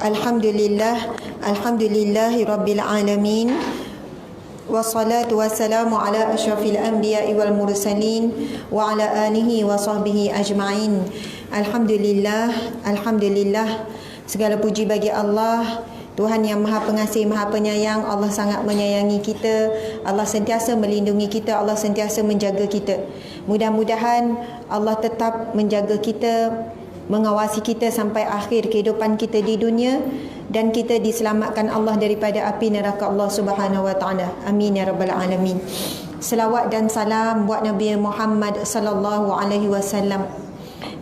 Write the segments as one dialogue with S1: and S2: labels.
S1: Alhamdulillahi Rabbil Alamin. Wassalatu wassalamu ala asyrafil anbiya'i wal mursalin wa ala alihi wa sahbihi ajma'in. Alhamdulillah, Alhamdulillah. Segala puji bagi Allah, Tuhan yang Maha Pengasih, Maha Penyayang. Allah sangat menyayangi kita. Allah sentiasa melindungi kita. Allah sentiasa menjaga kita. Mudah-mudahan Allah tetap menjaga kita, mengawasi kita sampai akhir kehidupan kita di dunia, dan kita diselamatkan Allah daripada api neraka Allah Subhanahu wa taala. Amin ya rabbal alamin. Selawat dan salam buat Nabi Muhammad sallallahu alaihi wasallam.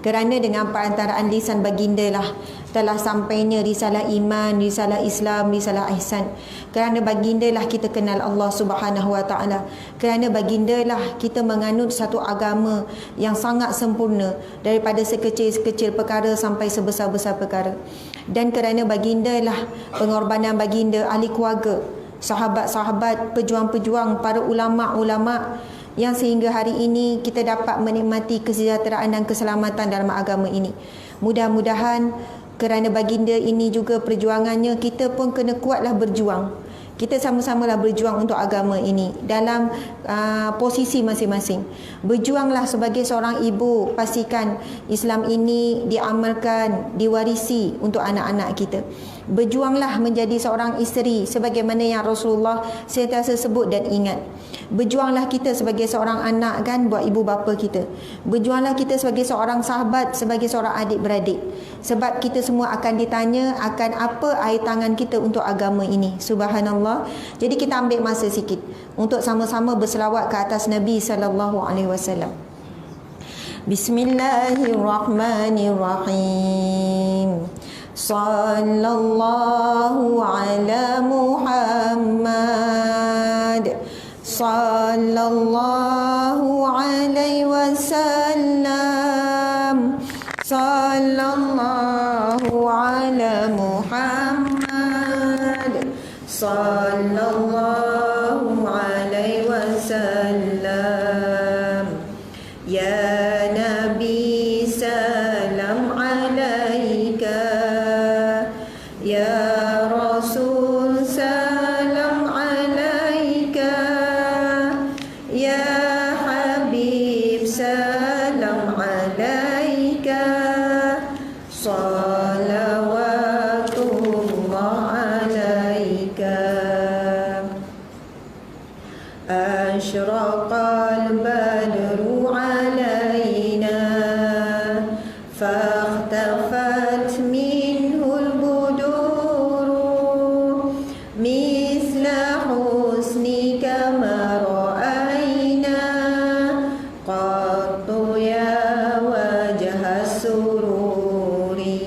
S1: Kerana dengan perantaraan lisan baginda lah telah sampainya risalah iman, risalah Islam, risalah ihsan. Kerana baginda lah kita kenal Allah Subhanahu wa taala. Kerana baginda lah kita menganut satu agama yang sangat sempurna, daripada sekecil-sekecil perkara sampai sebesar-besar perkara. Dan kerana baginda lah pengorbanan baginda, ahli keluarga, sahabat-sahabat, pejuang-pejuang, para ulama-ulama, yang sehingga hari ini kita dapat menikmati kesejahteraan dan keselamatan dalam agama ini. Mudah-mudahan kerana baginda ini juga perjuangannya, kita pun kena kuatlah berjuang. Kita sama-samalah berjuang untuk agama ini dalam posisi masing-masing. Berjuanglah sebagai seorang ibu, pastikan Islam ini diamalkan, diwarisi untuk anak-anak kita. Berjuanglah menjadi seorang isteri sebagaimana yang Rasulullah sentiasa sebut dan ingat. Berjuanglah kita sebagai seorang anak kan buat ibu bapa kita. Berjuanglah kita sebagai seorang sahabat, sebagai seorang adik-beradik. Sebab kita semua akan ditanya akan apa air tangan kita untuk agama ini. Subhanallah. Jadi kita ambil masa sikit untuk sama-sama berselawat ke atas Nabi sallallahu alaihi wasallam. Bismillahirrahmanirrahim. Sallallahu ala Muhammad. Sallallahu alaihi wasallam. Sallallahu ala Muhammad. Sallallahu alaihi wasallam. Ya Nabi salam alaika. Ya Rasul salam alaika. Ya Habib salam alaika. Salawatullah alaika. Ashraqal badru alaina fahtafat minhul buduru misla husnika ma ra'ayna qattu ya wajha sururi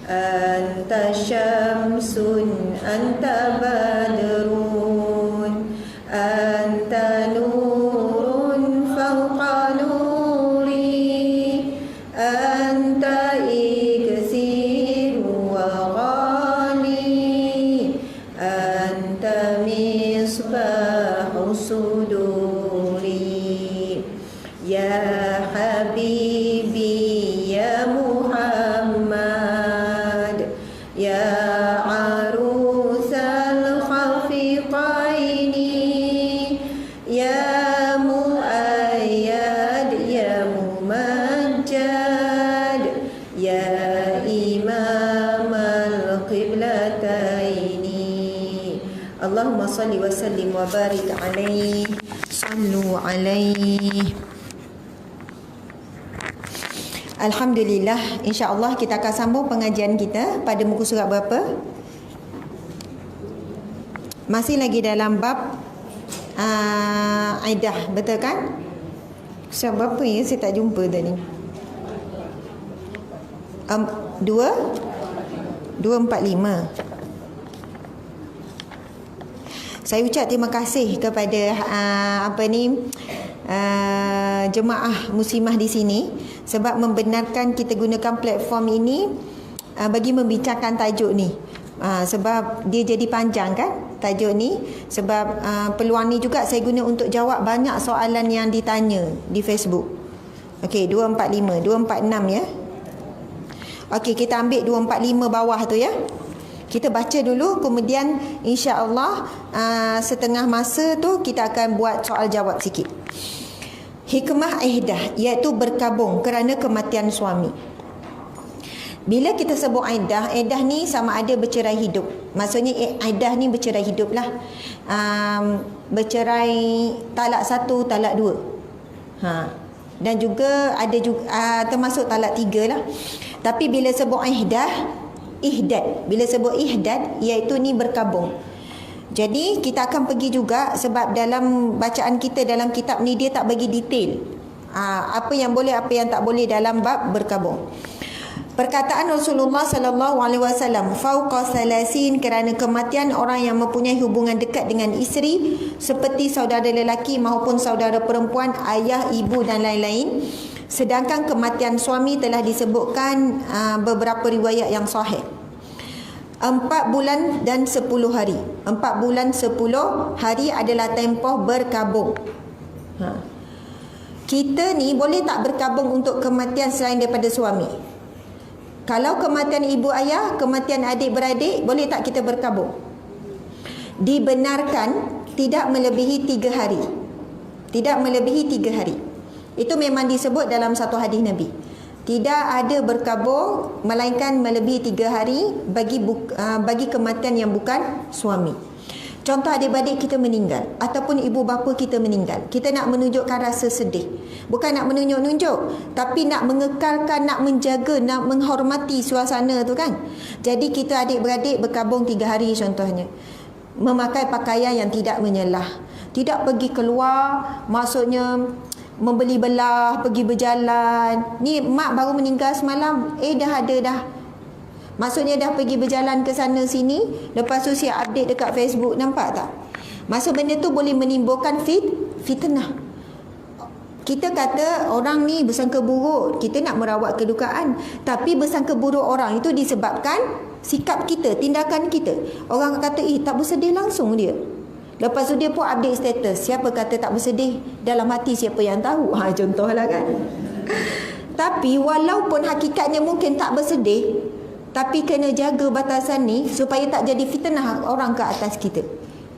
S1: anta syamsun anta badrun anta nurun fawqa nuri anta iksiru wa ghali anta misbahu suduri ya habibi ya Muhammad ya arusal khafiqaini ya muayyad ya mumajjad ya imam al-qiblataini. Allahumma salli wa sallim wa barik alaihi. Sallu alaihi. Alhamdulillah, insya-Allah kita akan sambung pengajian kita pada muka surat berapa? Masih lagi dalam bab Aidah, betul kan? Surat berapa ya? Saya tak jumpa tadi. 245. Saya ucap terima kasih kepada jemaah muslimah di sini sebab membenarkan kita gunakan platform ini bagi membincangkan tajuk ni. Sebab dia jadi panjang kan tajuk ni, sebab peluang ni juga saya guna untuk jawab banyak soalan yang ditanya di Facebook. Okey, 245, 246 ya. Okey, kita ambil 245 bawah tu ya. Kita baca dulu, kemudian insya-Allah setengah masa tu kita akan buat soal jawab sikit. Hikmah iddah, iaitu berkabung kerana kematian suami. Bila kita sebut iddah ni sama ada bercerai hidup. Maksudnya iddah ni bercerai hidup lah. Bercerai talak 1, talak 2. Dan juga ada juga termasuk talak 3 lah. Tapi bila sebut ihdad, bila sebut ihdad iaitu ni berkabung. Jadi kita akan pergi juga, sebab dalam bacaan kita dalam kitab ni dia tak bagi detail apa yang boleh, apa yang tak boleh dalam bab berkabung. Perkataan Rasulullah sallallahu alaihi wasallam, fauqa salasin, kerana kematian orang yang mempunyai hubungan dekat dengan isteri seperti saudara lelaki maupun saudara perempuan, ayah, ibu dan lain-lain. Sedangkan kematian suami telah disebutkan beberapa riwayat yang sahih. 4 bulan dan 10 hari. 4 bulan 10 hari adalah tempoh berkabung. Kita ni boleh tak berkabung untuk kematian selain daripada suami? Kalau kematian ibu ayah, kematian adik-beradik, boleh tak kita berkabung? Dibenarkan tidak melebihi 3 hari. Tidak melebihi 3 hari. Itu memang disebut dalam satu hadis Nabi. Tidak ada berkabung melainkan melebihi 3 hari bagi kematian yang bukan suami. Contoh, adik-beradik kita meninggal ataupun ibu bapa kita meninggal. Kita nak menunjukkan rasa sedih. Bukan nak menunjuk-nunjuk, tapi nak mengekalkan, nak menjaga, nak menghormati suasana tu kan. Jadi kita adik-beradik berkabung 3 hari contohnya. Memakai pakaian yang tidak menyelah. Tidak pergi keluar, maksudnya membeli belah, pergi berjalan. Ni mak baru meninggal semalam, dah ada dah. Maksudnya dah pergi berjalan ke sana sini, lepas tu siap update dekat Facebook, nampak tak? Maksud benda tu boleh menimbulkan fitnah. Kita kata orang ni bersangka buruk, kita nak merawat kedukaan, tapi bersangka buruk orang itu disebabkan sikap kita, tindakan kita. Orang kata, tak bersedih langsung dia. Lepas tu dia pun update status. Siapa kata tak bersedih? Dalam hati siapa yang tahu? Contohlah kan. Tapi walaupun hakikatnya mungkin tak bersedih, tapi kena jaga batasan ni supaya tak jadi fitnah orang ke atas kita.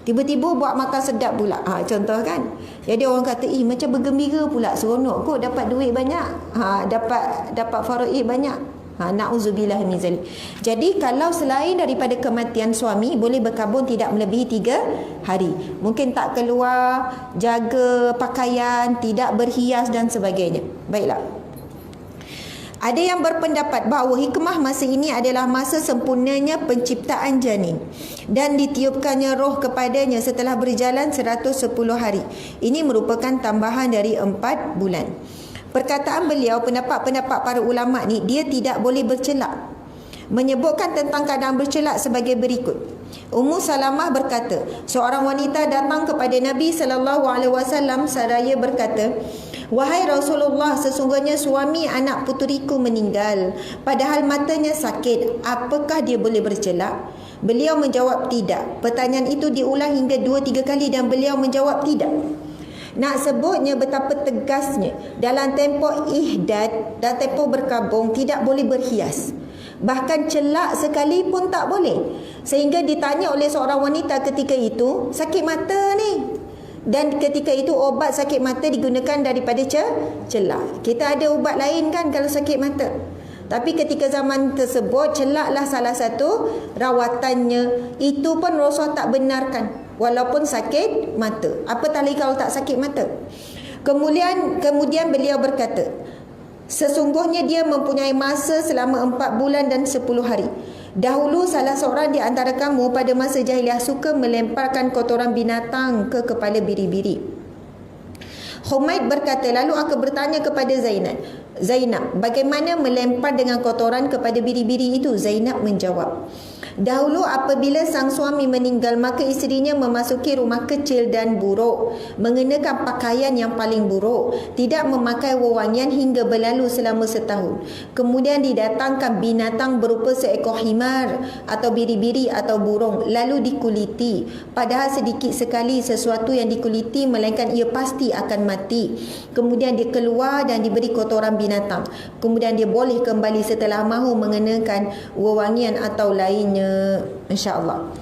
S1: Tiba-tiba buat makan sedap pula. Contoh kan. Jadi orang kata, macam bergembira pula, seronok kot dapat duit banyak. Dapat faraid banyak. Na'udzubillah min zalik. Jadi kalau selain daripada kematian suami, boleh berkabung tidak melebihi 3 hari. Mungkin tak keluar, jaga pakaian, tidak berhias dan sebagainya. Baiklah. Ada yang berpendapat bahawa hikmah masa ini adalah masa sempurnanya penciptaan janin dan ditiupkannya roh kepadanya setelah berjalan 110 hari. Ini merupakan tambahan dari 4 bulan. Perkataan beliau, pendapat-pendapat para ulama ni, dia tidak boleh bercelak. Menyebutkan tentang keadaan bercelak sebagai berikut. Ummu Salamah berkata, seorang wanita datang kepada Nabi SAW seraya berkata, wahai Rasulullah, sesungguhnya suami anak puteriku meninggal, padahal matanya sakit. Apakah dia boleh bercelak? Beliau menjawab tidak. Pertanyaan itu diulang hingga 2-3 kali dan beliau menjawab tidak. Nak sebutnya betapa tegasnya dalam tempoh ihdad dan tempoh berkabung tidak boleh berhias. Bahkan celak sekali pun tak boleh. Sehingga ditanya oleh seorang wanita ketika itu, sakit mata ni. Dan ketika itu obat sakit mata digunakan daripada celak. Kita ada ubat lain kan kalau sakit mata. Tapi ketika zaman tersebut, celaklah salah satu rawatannya. Itu pun Rasul tak benarkan walaupun sakit mata. Apatah lagi kalau tak sakit mata. Kemudian beliau berkata, sesungguhnya dia mempunyai masa selama 4 bulan dan 10 hari. Dahulu salah seorang di antara kamu pada masa jahiliah suka melemparkan kotoran binatang ke kepala biri-biri. Humaid berkata, lalu aku bertanya kepada Zainab, bagaimana melempar dengan kotoran kepada biri-biri itu? Zainab menjawab, dahulu apabila sang suami meninggal, maka isterinya memasuki rumah kecil dan buruk, mengenakan pakaian yang paling buruk, tidak memakai wewangian hingga berlalu selama setahun. Kemudian didatangkan binatang berupa seekor himar atau biri-biri atau burung, lalu dikuliti. Padahal sedikit sekali sesuatu yang dikuliti, melainkan ia pasti akan mati. Kemudian dia keluar dan diberi kotoran binatang. Kemudian dia boleh kembali setelah mahu mengenakan wewangian atau lainnya, insya-Allah.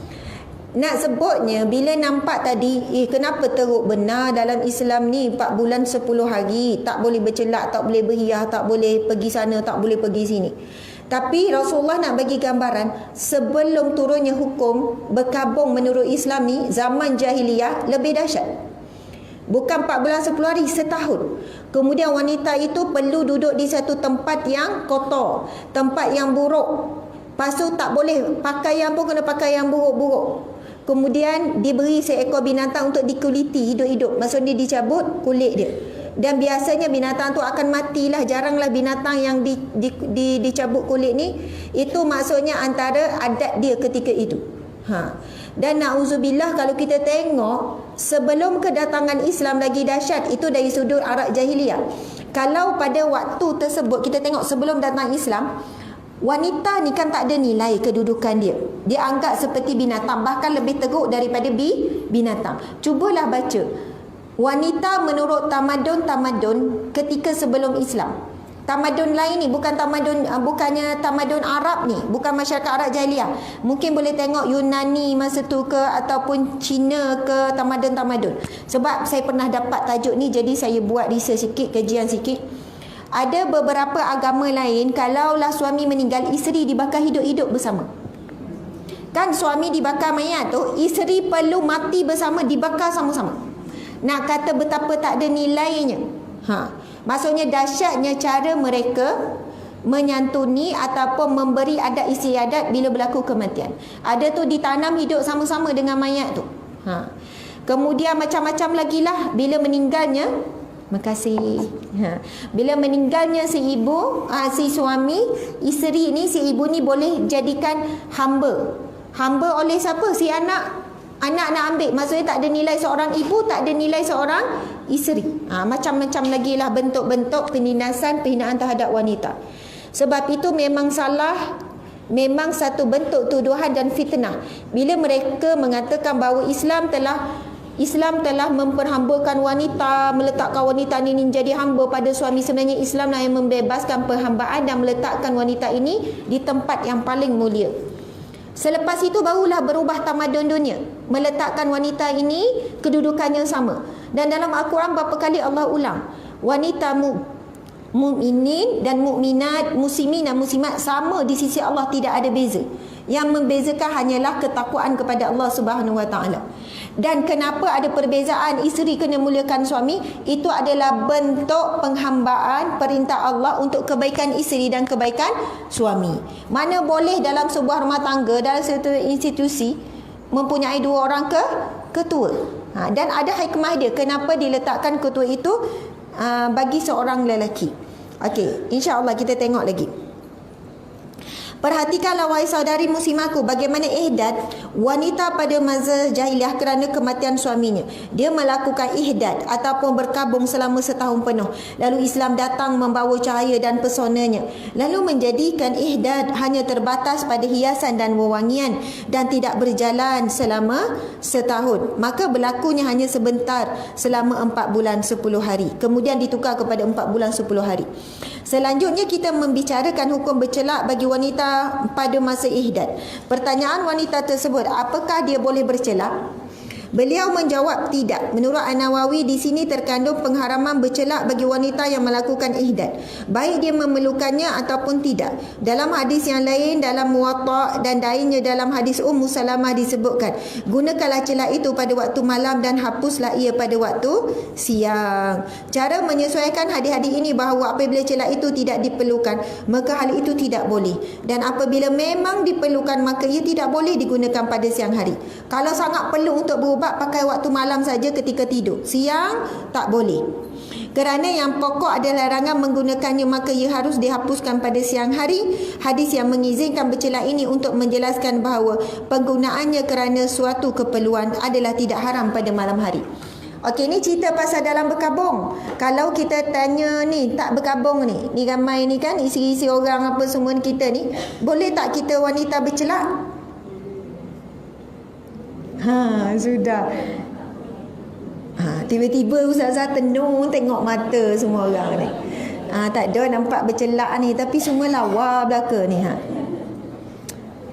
S1: Nak sebutnya bila nampak tadi, kenapa teruk benar dalam Islam ni 4 bulan 10 hari tak boleh bercelak, tak boleh berhias, tak boleh pergi sana, tak boleh pergi sini. Tapi Rasulullah nak bagi gambaran sebelum turunnya hukum berkabung menurut Islam ni, zaman jahiliyah lebih dahsyat. Bukan 4 bulan 10 hari, setahun. Kemudian wanita itu perlu duduk di satu tempat yang kotor, tempat yang buruk. Lepas tu tak boleh pakaian pun kena pakai yang buruk-buruk. Kemudian diberi seekor binatang untuk dikuliti hidup-hidup. Maksudnya dicabut kulit dia. Dan biasanya binatang tu akan matilah. Jaranglah binatang yang dicabut kulit ni. Itu maksudnya antara adat dia ketika itu. Dan na'udzubillah, kalau kita tengok sebelum kedatangan Islam lagi dahsyat, itu dari sudut arak jahiliyah. Kalau pada waktu tersebut kita tengok sebelum datang Islam, wanita ni kan tak ada nilai kedudukan dia. Dia anggap seperti binatang, bahkan lebih teruk daripada binatang. Cubalah baca wanita menurut tamadun ketika sebelum Islam. Tamadun lain ni bukan bukannya tamadun Arab ni, bukan masyarakat Arab jahiliah. Mungkin boleh tengok Yunani masa tu ke, ataupun Cina ke, tamadun-tamadun. Sebab saya pernah dapat tajuk ni, jadi saya buat research sikit, kajian sikit. Ada beberapa agama lain, kalaulah suami meninggal, isteri dibakar hidup-hidup bersama. Kan suami dibakar mayat tu, isteri perlu mati bersama, dibakar sama-sama. Nak kata betapa tak ada nilainya. Maksudnya dahsyatnya cara mereka menyantuni ataupun memberi adat istiadat bila berlaku kematian. Ada tu ditanam hidup sama-sama dengan mayat tu. Kemudian macam-macam lagi lah bila meninggalnya. Makasih. Bila meninggalnya si ibu, si suami, isteri ni, si ibu ni boleh jadikan hamba. Hamba oleh siapa? Si anak. Anak nak ambil. Maksudnya tak ada nilai seorang ibu, tak ada nilai seorang isteri. Macam-macam lagi lah bentuk-bentuk penindasan, penghinaan terhadap wanita. Sebab itu memang salah, memang satu bentuk tuduhan dan fitnah. Bila mereka mengatakan bahawa Islam telah memperhambakan wanita, meletakkan wanita ini menjadi hamba pada suami. Sebenarnya Islam lah yang membebaskan perhambaan dan meletakkan wanita ini di tempat yang paling mulia. Selepas itu barulah berubah tamadun dunia, meletakkan wanita ini kedudukannya sama. Dan dalam Al-Quran berapa kali Allah ulang, wanita mukminin dan mukminat, muslimin dan muslimat sama di sisi Allah, tidak ada beza. Yang membezakan hanyalah ketakwaan kepada Allah Subhanahu Wa Taala. Dan kenapa ada perbezaan isteri kena muliakan suami? Itu adalah bentuk penghambaan perintah Allah untuk kebaikan isteri dan kebaikan suami. Mana boleh dalam sebuah rumah tangga, dalam satu institusi mempunyai 2 orang ketua. Dan ada hikmah dia kenapa diletakkan ketua itu bagi seorang lelaki. Okey, insya-Allah kita tengok lagi. Perhatikanlah wahai saudari muslimaku, bagaimana ihdad wanita pada masa jahiliah kerana kematian suaminya. Dia melakukan ihdad ataupun berkabung selama setahun penuh. Lalu Islam datang membawa cahaya dan pesonanya. Lalu menjadikan ihdad hanya terbatas pada hiasan dan wewangian dan tidak berjalan selama setahun. Maka berlakunya hanya sebentar selama 4 bulan 10 hari. Kemudian ditukar kepada 4 bulan 10 hari. Selanjutnya kita membicarakan hukum bercelak bagi wanita pada masa ihdad. Pertanyaan wanita tersebut, apakah dia boleh bercelak? Beliau menjawab tidak. Menurut An-Nawawi, di sini terkandung pengharaman bercelak bagi wanita yang melakukan ihdad, baik dia memerlukannya ataupun tidak. Dalam hadis yang lain dalam Muwatta dan lainnya dalam hadis Ummu Salamah disebutkan, gunakanlah celak itu pada waktu malam dan hapuslah ia pada waktu siang. Cara menyesuaikan hadis-hadis ini bahawa apabila celak itu tidak diperlukan, maka hal itu tidak boleh. Dan apabila memang diperlukan, maka ia tidak boleh digunakan pada siang hari. Kalau sangat perlu untuk berubat, pakai waktu malam saja ketika tidur. Siang tak boleh. Kerana yang pokok adalah larangan menggunakannya, maka ia harus dihapuskan pada siang hari. Hadis yang mengizinkan bercelak ini untuk menjelaskan bahawa penggunaannya kerana suatu keperluan adalah tidak haram pada malam hari. Okey, ni cerita pasal dalam berkabung. Kalau kita tanya ni, tak berkabung ni ramai ni kan, isi-isi orang apa semua kita ni, boleh tak kita wanita bercelak? Sudah. Tiba-tiba ustazah tenung tengok mata semua orang ni. Tak ada nampak bercelak ni, tapi semua lawa belaka ni.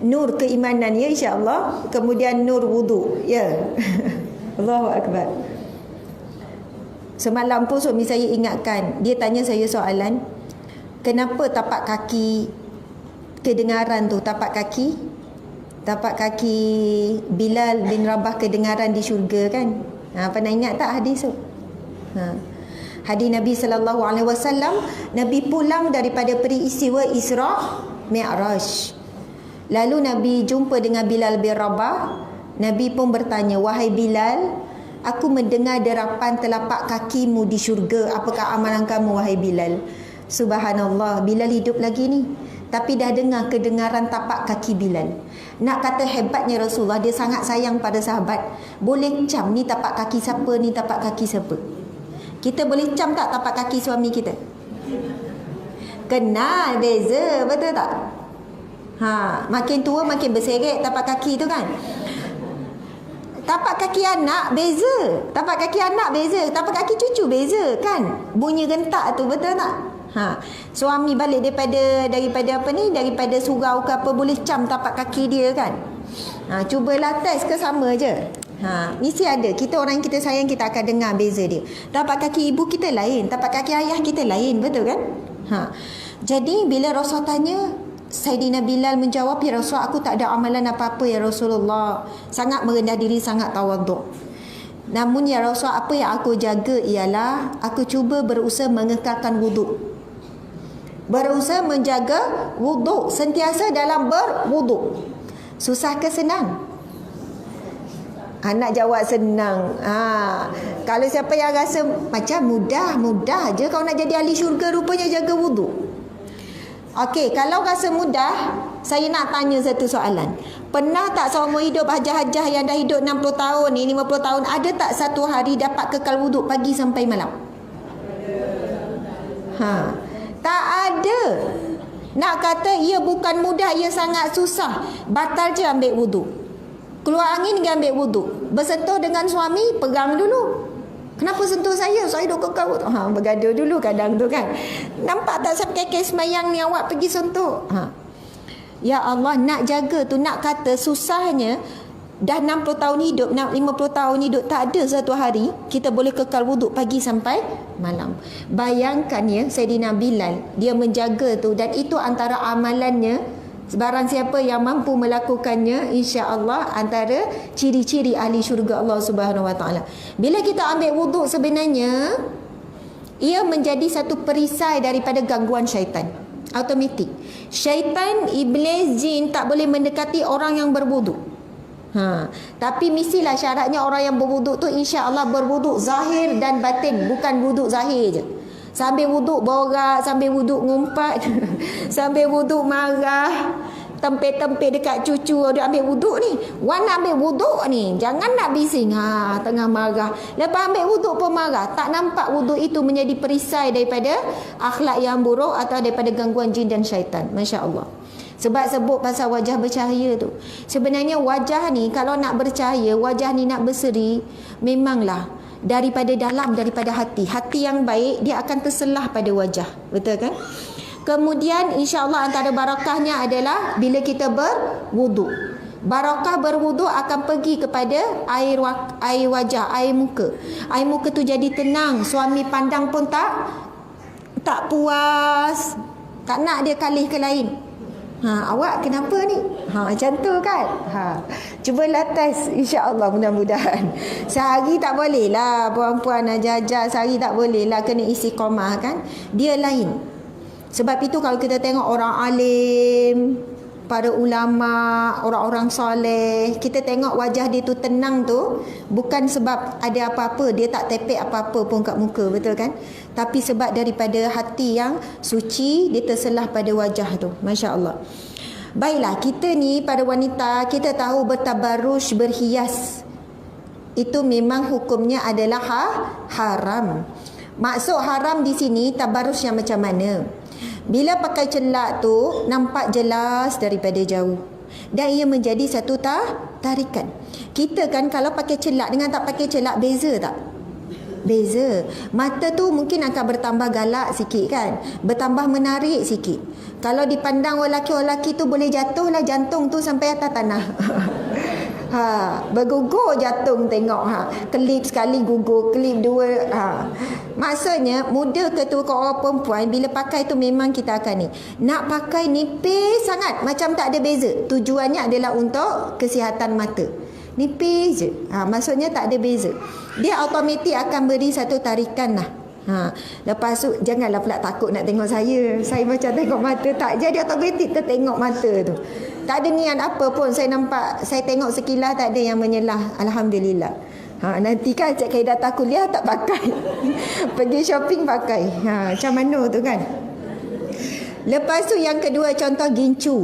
S1: Nur keimanan ya, insya-Allah. Kemudian nur wudu ya. Allahu akbar. Semalam pun suami saya ingatkan, dia tanya saya soalan, kenapa tapak kaki kedengaran tu, tapak kaki Bilal bin Rabah kedengaran di syurga kan? Pernah ingat tak hadis tu? Hadis Nabi SAW, Nabi pulang daripada peristiwa Isra Mi'raj. Lalu Nabi jumpa dengan Bilal bin Rabah. Nabi pun bertanya, wahai Bilal, aku mendengar derapan telapak kakimu di syurga. Apakah amalan kamu wahai Bilal? Subhanallah, Bilal hidup lagi ni, tapi dah dengar kedengaran tapak kaki Bilal. Nak kata hebatnya Rasulullah, dia sangat sayang pada sahabat. Boleh cam ni tapak kaki siapa, ni tapak kaki siapa. Kita boleh cam tak tapak kaki suami kita? Kenal, beza, betul tak? Makin tua makin berseret tapak kaki tu kan. Tapak kaki anak beza, tapak kaki anak beza, tapak kaki cucu beza kan. Bunyi gentak tu, betul tak? Suami balik daripada apa ni, daripada surau ke apa, boleh cam tapak kaki dia kan. Cubalah test ke sama je. Mesti ada. Kita orang yang kita sayang, kita akan dengar beza dia. Tapak kaki ibu kita lain, tapak kaki ayah kita lain, betul kan? Jadi bila Rasul tanya, Saidina Bilal menjawab, ya Rasul, aku tak ada amalan apa-apa ya Rasulullah. Sangat merendah diri, sangat tawaduk. Namun ya Rasul, apa yang aku jaga ialah aku cuba berusaha mengekalkan wuduk. Berusaha menjaga wuduk, sentiasa dalam berwuduk. Susah ke senang? Anak jawab senang. Kalau siapa yang rasa macam mudah je, kau nak jadi ahli syurga rupanya jaga wuduk. Okey, kalau rasa mudah, saya nak tanya satu soalan. Pernah tak seumur hidup hajah-hajah yang dah hidup 60 tahun ni, 50 tahun, ada tak satu hari dapat kekal wuduk pagi sampai malam? Tak ada. Nak kata ia bukan mudah, ia sangat susah, batal je ambil wuduk. Keluar angin dia ambil wuduk. Bersentuh dengan suami, pegang dulu. Kenapa sentuh saya? Saya duk kekal wuduk. Bergaduh dulu kadang tu kan. Nampak tak sampai kekek semayang ni awak pergi sentuh. Ya Allah, nak jaga tu, nak kata susahnya. Dah 60 tahun hidup, 50 tahun hidup, tak ada satu hari kita boleh kekal wuduk pagi sampai malam. Bayangkan ya, Saidina Bilal, dia menjaga tu, dan itu antara amalannya. Barang siapa yang mampu melakukannya, insya-Allah antara ciri-ciri ahli syurga Allah Subhanahu Wa Taala. Bila kita ambil wuduk, sebenarnya ia menjadi satu perisai daripada gangguan syaitan. Automatik. Syaitan, iblis, jin tak boleh mendekati orang yang berwuduk. Tapi mestilah syaratnya orang yang berwuduk tu insya-Allah berwuduk zahir dan batin, bukan wuduk zahir je. Sambil wuduk borak, sambil wuduk ngumpat, sambil wuduk marah, tempik-tempik dekat cucu, dia ambil wuduk ni. Wan nak ambil wuduk ni, jangan nak bising tengah marah. Lepas ambil wuduk pun marah. Tak nampak wuduk itu menjadi perisai daripada akhlak yang buruk atau daripada gangguan jin dan syaitan. Masya-Allah. Sebab sebut pasal wajah bercahaya tu. Sebenarnya wajah ni kalau nak bercahaya, wajah ni nak berseri, memanglah daripada dalam, daripada hati. Hati yang baik, dia akan terselah pada wajah. Betul kan? Kemudian insya-Allah antara barakahnya adalah bila kita berwuduk. Barakah berwuduk akan pergi kepada air wajah, air muka. Air muka tu jadi tenang. Suami pandang pun tak puas. Tak nak dia kalih ke lain. Awak kenapa ni? Macam tu kan? Cubalah test, insya-Allah, mudah-mudahan. Sehari tak boleh lah puan-puan ajar-ajar, sehari tak boleh lah, kena istiqamah kan? Dia lain. Sebab itu kalau kita tengok orang alim, para ulama, orang-orang soleh, kita tengok wajah dia tu tenang tu, bukan sebab ada apa-apa, dia tak tepek apa-apa pun kat muka, betul kan? Tapi sebab daripada hati yang suci, dia terselah pada wajah tu. Masya-Allah. Baiklah, kita ni para wanita, kita tahu bertabaruj, berhias, itu memang hukumnya adalah haram. Maksud haram di sini tabaruj yang macam mana? Bila pakai celak tu nampak jelas daripada jauh, dan ia menjadi satu tarikan. Kita kan kalau pakai celak dengan tak pakai celak beza tak? Beza. Mata tu mungkin akan bertambah galak sikit kan, bertambah menarik sikit. Kalau dipandang lelaki-lelaki tu boleh jatuh lah jantung tu sampai atas tanah. Bergugur jantung tengok. Kelip sekali gugur, kelip dua. Maksudnya muda ke tu ke orang perempuan, bila pakai tu memang kita akan ni. Nak pakai nipis sangat, macam tak ada beza. Tujuannya adalah untuk kesihatan mata. Nipis je. Maksudnya tak ada beza. Dia automatik akan beri satu tarikan lah. Lepas tu janganlah pula takut nak tengok saya. Saya macam tengok mata tak. Jadi automatik tertengok mata tu. Tak ada niat apa pun. Saya nampak, saya tengok sekilas tak ada yang menyelah. Alhamdulillah. Nanti kan Cik Khairiyah kuliah tak pakai. Pergi shopping pakai. Macam mana tu kan. Lepas tu yang kedua contoh gincu.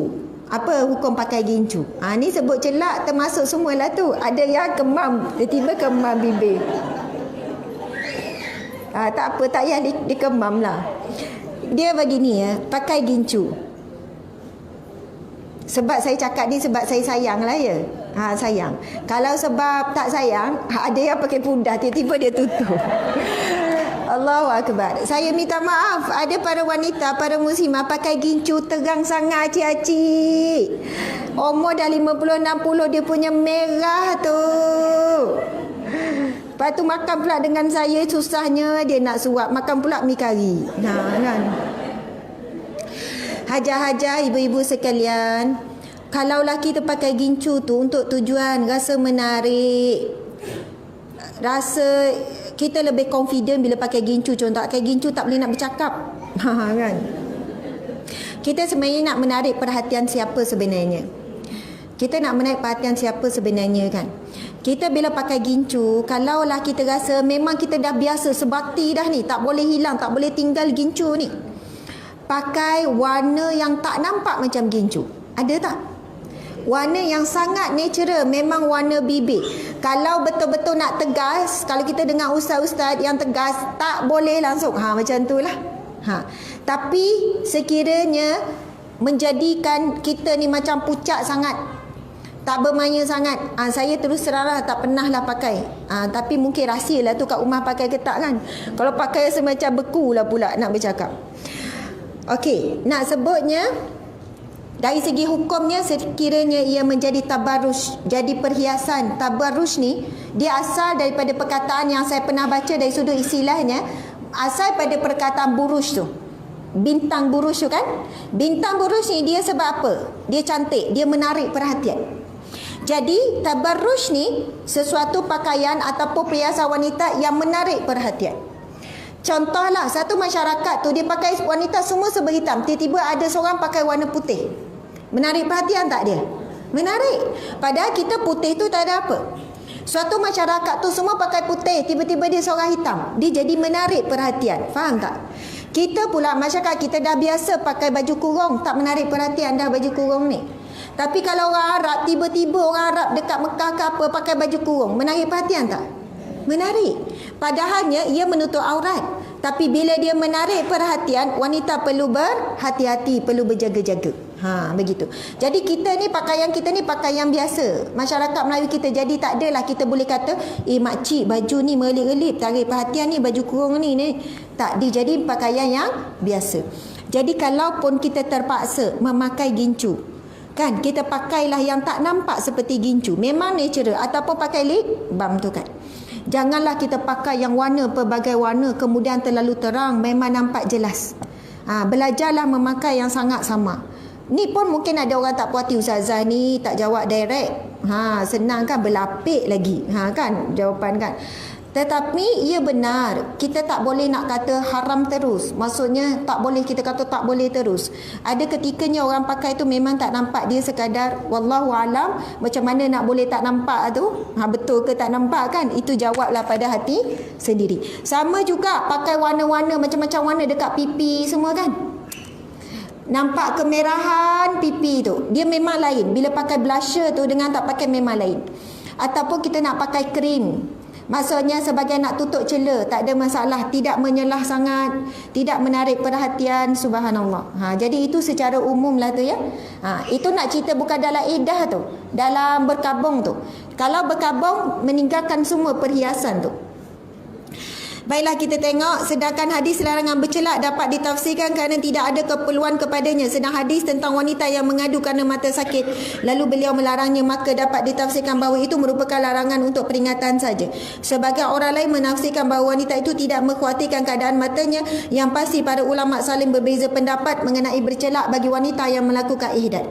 S1: Apa hukum pakai gincu? Ni sebut celak termasuk semualah tu. Ada yang kemam, tiba-tiba kemam bibir. Tak apa, tak payah dikemam lah. Dia begini ya, pakai gincu. Sebab saya cakap ni sebab saya sayang lah ya. Sayang. Kalau sebab tak sayang, ada yang pakai pundah, tiba-tiba dia tutup. Allahu Akbar. Saya minta maaf, ada para wanita, para muslimah pakai gincu terang sangat cik-cik. Umur dah 50-60 dia punya merah tu. Lepas tu makan pula dengan saya, susahnya dia nak suap. Makan pula mi kari. Kan. Hajar-hajar ibu-ibu sekalian, kalau laki tu pakai gincu tu untuk tujuan rasa menarik, rasa kita lebih confident bila pakai gincu. Contoh pakai gincu tak boleh nak bercakap. Kan. Kita sebenarnya nak menarik perhatian siapa sebenarnya? Kita nak menarik perhatian siapa sebenarnya kan? Kita bila pakai gincu, kalau lah kita rasa memang kita dah biasa sebati dah ni, tak boleh hilang, tak boleh tinggal gincu ni. Pakai warna yang tak nampak macam gincu. Ada tak? Warna yang sangat natural, memang warna bibir. Kalau betul-betul nak tegas, kalau kita dengar ustaz-ustaz yang tegas, tak boleh langsung. Macam tu lah. Tapi sekiranya menjadikan kita ni macam pucat sangat, tak bermaya sangat, saya terus terang lah tak pernah lah pakai. Tapi mungkin rahsia lah tu kat rumah pakai ke tak kan. Kalau pakai semacam beku lah pula nak bercakap. Okey, nak sebutnya dari segi hukumnya, sekiranya ia menjadi tabarruj, jadi perhiasan. Tabarruj ni dia asal daripada perkataan yang saya pernah baca dari sudut istilahnya, asal pada perkataan buruj tu. Bintang buruj tu kan. Bintang buruj ni dia sebab apa? Dia cantik, dia menarik perhatian. Jadi tabarruj ni sesuatu pakaian ataupun perhiasan wanita yang menarik perhatian. Contohlah satu masyarakat tu dia pakai wanita semua serba hitam, tiba-tiba ada seorang pakai warna putih. Menarik perhatian tak dia? Menarik. Padahal kita putih tu tak ada apa. Suatu masyarakat tu semua pakai putih, tiba-tiba dia seorang hitam. Dia jadi menarik perhatian. Faham tak? Kita pula masyarakat kita dah biasa pakai baju kurung, tak menarik perhatian dah baju kurung ni. Tapi kalau orang Arab, tiba-tiba orang Arab dekat Mekah ke apa pakai baju kurung, menarik perhatian tak? Menarik. Padahalnya ia menutup aurat. Tapi bila dia menarik perhatian, wanita perlu berhati-hati, perlu berjaga-jaga. Begitu. Jadi kita ni pakaian kita ni pakaian biasa. Masyarakat Melayu kita, jadi tak adalah kita boleh kata, makcik baju ni melip-relip, tarik perhatian ni baju kurung ni. Tak, dia jadi pakaian yang biasa. Jadi kalaupun kita terpaksa memakai gincu, kan, kita pakailah yang tak nampak seperti gincu, memang natural, ataupun pakai lip balm tu kan. Janganlah kita pakai yang warna pelbagai warna kemudian terlalu terang, memang nampak jelas. Belajarlah memakai yang sangat sama. Ni pun mungkin ada orang tak puas hati, ustazah ni tak jawab direct. Senang kan, berlapik lagi. Kan jawapan kan. Tetapi ia benar, kita tak boleh nak kata haram terus. Maksudnya tak boleh kita kata tak boleh terus. Ada ketikanya orang pakai tu memang tak nampak, dia sekadar wallahu alam, macam mana nak boleh tak nampak tu? Betul ke tak nampak kan? Itu jawablah pada hati sendiri. Sama juga pakai warna-warna macam-macam warna dekat pipi semua kan. Nampak kemerahan pipi tu, dia memang lain. Bila pakai blusher tu dengan tak pakai memang lain. Ataupun kita nak pakai krim, maksudnya sebagai nak tutup celah, tak ada masalah, tidak menyelah sangat, tidak menarik perhatian, subhanallah. Jadi itu secara umum lah tu ya. Itu nak cerita bukan dalam iddah tu, dalam berkabung tu. Kalau berkabung meninggalkan semua perhiasan tu. Baiklah, kita tengok, sedangkan hadis larangan bercelak dapat ditafsirkan kerana tidak ada keperluan kepadanya, sedang hadis tentang wanita yang mengadu kerana mata sakit lalu beliau melarangnya, maka dapat ditafsirkan bahawa itu merupakan larangan untuk peringatan saja. Sebagai orang lain menafsirkan bahawa wanita itu tidak mengkhawatirkan keadaan matanya. Yang pasti para ulama saling berbeza pendapat mengenai bercelak bagi wanita yang melakukan ihdad.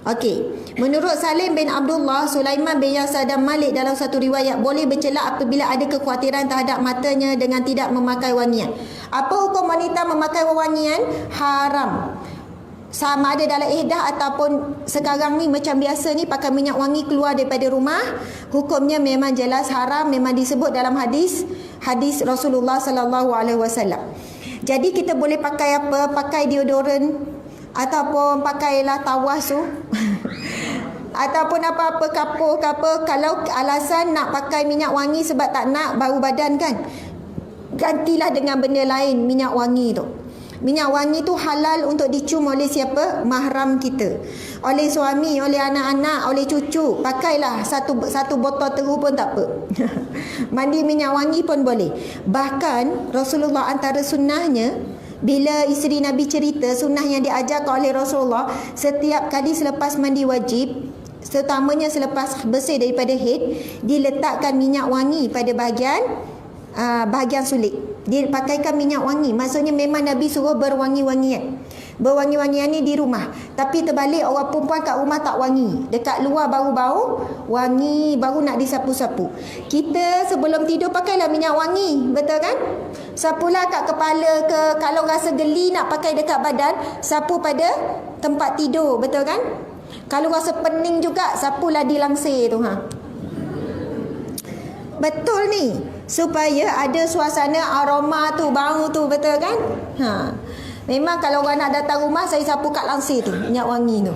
S1: Okey, menurut Salim bin Abdullah, Sulaiman bin Yasar dan Malik dalam satu riwayat boleh bercelak apabila ada kekhawatiran terhadap matanya dengan tidak memakai wangian. Apa hukum wanita memakai wangian? Haram. Sama ada dalam ihdah ataupun sekarang ni macam biasa ni pakai minyak wangi keluar daripada rumah, hukumnya memang jelas haram, memang disebut dalam hadis Rasulullah sallallahu alaihi wasallam. Jadi kita boleh pakai apa? Pakai deodoran ataupun pakailah tawas tu ataupun apa-apa kapur ke apa. Kalau alasan nak pakai minyak wangi sebab tak nak bau badan kan, gantilah dengan benda lain minyak wangi tu. Minyak wangi tu halal untuk dicium oleh siapa? Mahram kita, oleh suami, oleh anak-anak, oleh cucu. Pakailah satu botol teru pun tak apa. Mandi minyak wangi pun boleh. Bahkan Rasulullah antara sunnahnya, bila isteri Nabi cerita sunnah yang diajarkan oleh Rasulullah, setiap kali selepas mandi wajib, terutamanya selepas bersih daripada haid, diletakkan minyak wangi pada bahagian sulit. Dia pakaikan minyak wangi. Maksudnya memang Nabi suruh berwangi-wangian. Berwangi-wangian ni di rumah. Tapi terbalik, orang perempuan kat rumah tak wangi. Dekat luar bau-bau wangi, baru nak disapu-sapu. Kita sebelum tidur pakailah minyak wangi. Betul kan? Sapulah kat kepala ke, kalau rasa geli nak pakai dekat badan, sapu pada tempat tidur. Betul kan? Kalau rasa pening juga, sapulah di langsir tu. Betul ni, supaya ada suasana aroma tu, bau tu, betul kan? Memang kalau orang nak datang rumah, saya sapu kat langsir tu, minyak wangi tu.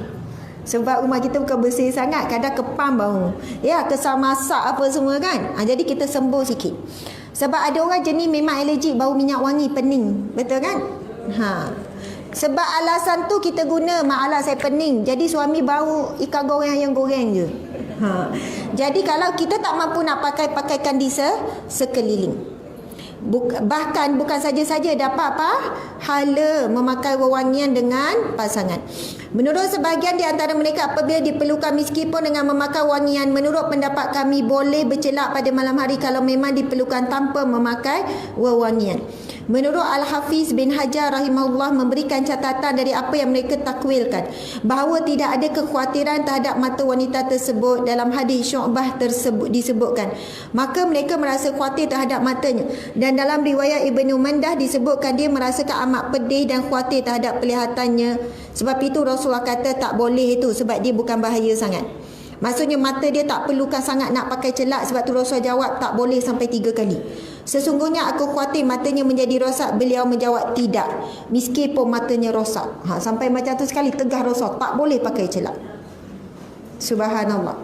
S1: Sebab rumah kita bukan bersih sangat, kadang kepam bau. Ya, kesal masak apa semua kan? Jadi kita sembuh sikit. Sebab ada orang jenis memang alergik bau minyak wangi, pening. Betul kan? Sebab alasan tu kita guna, masalah saya pening, jadi suami bau ikan goreng yang goreng je. Jadi kalau kita tak mampu nak pakaikan di sekeliling. Bahkan bukan saja-saja dapat pahala memakai wewangian dengan pasangan. Menurut sebahagian di antara mereka, apabila diperlukan meskipun dengan memakai wangian, menurut pendapat kami boleh bercelak pada malam hari kalau memang diperlukan tanpa memakai wewangian. Menurut Al-Hafiz bin Hajar rahimahullah memberikan catatan dari apa yang mereka takwilkan, bahawa tidak ada kekhawatiran terhadap mata wanita tersebut. Dalam hadis Syu'bah tersebut disebutkan, maka mereka merasa khawatir terhadap matanya. Dan dalam riwayat Ibnu Mandah disebutkan dia merasakan amat pedih dan khawatir terhadap pelihatannya. Sebab itu Rasulullah kata tak boleh itu, sebab dia bukan bahaya sangat. Maksudnya mata dia tak perlukan sangat nak pakai celak. Sebab tu Rasulullah jawab tak boleh sampai 3 kali. Sesungguhnya aku khawatir matanya menjadi rosak. Beliau menjawab tidak, meskipun matanya rosak. Sampai macam tu sekali tegah rosak, tak boleh pakai celak. Subhanallah.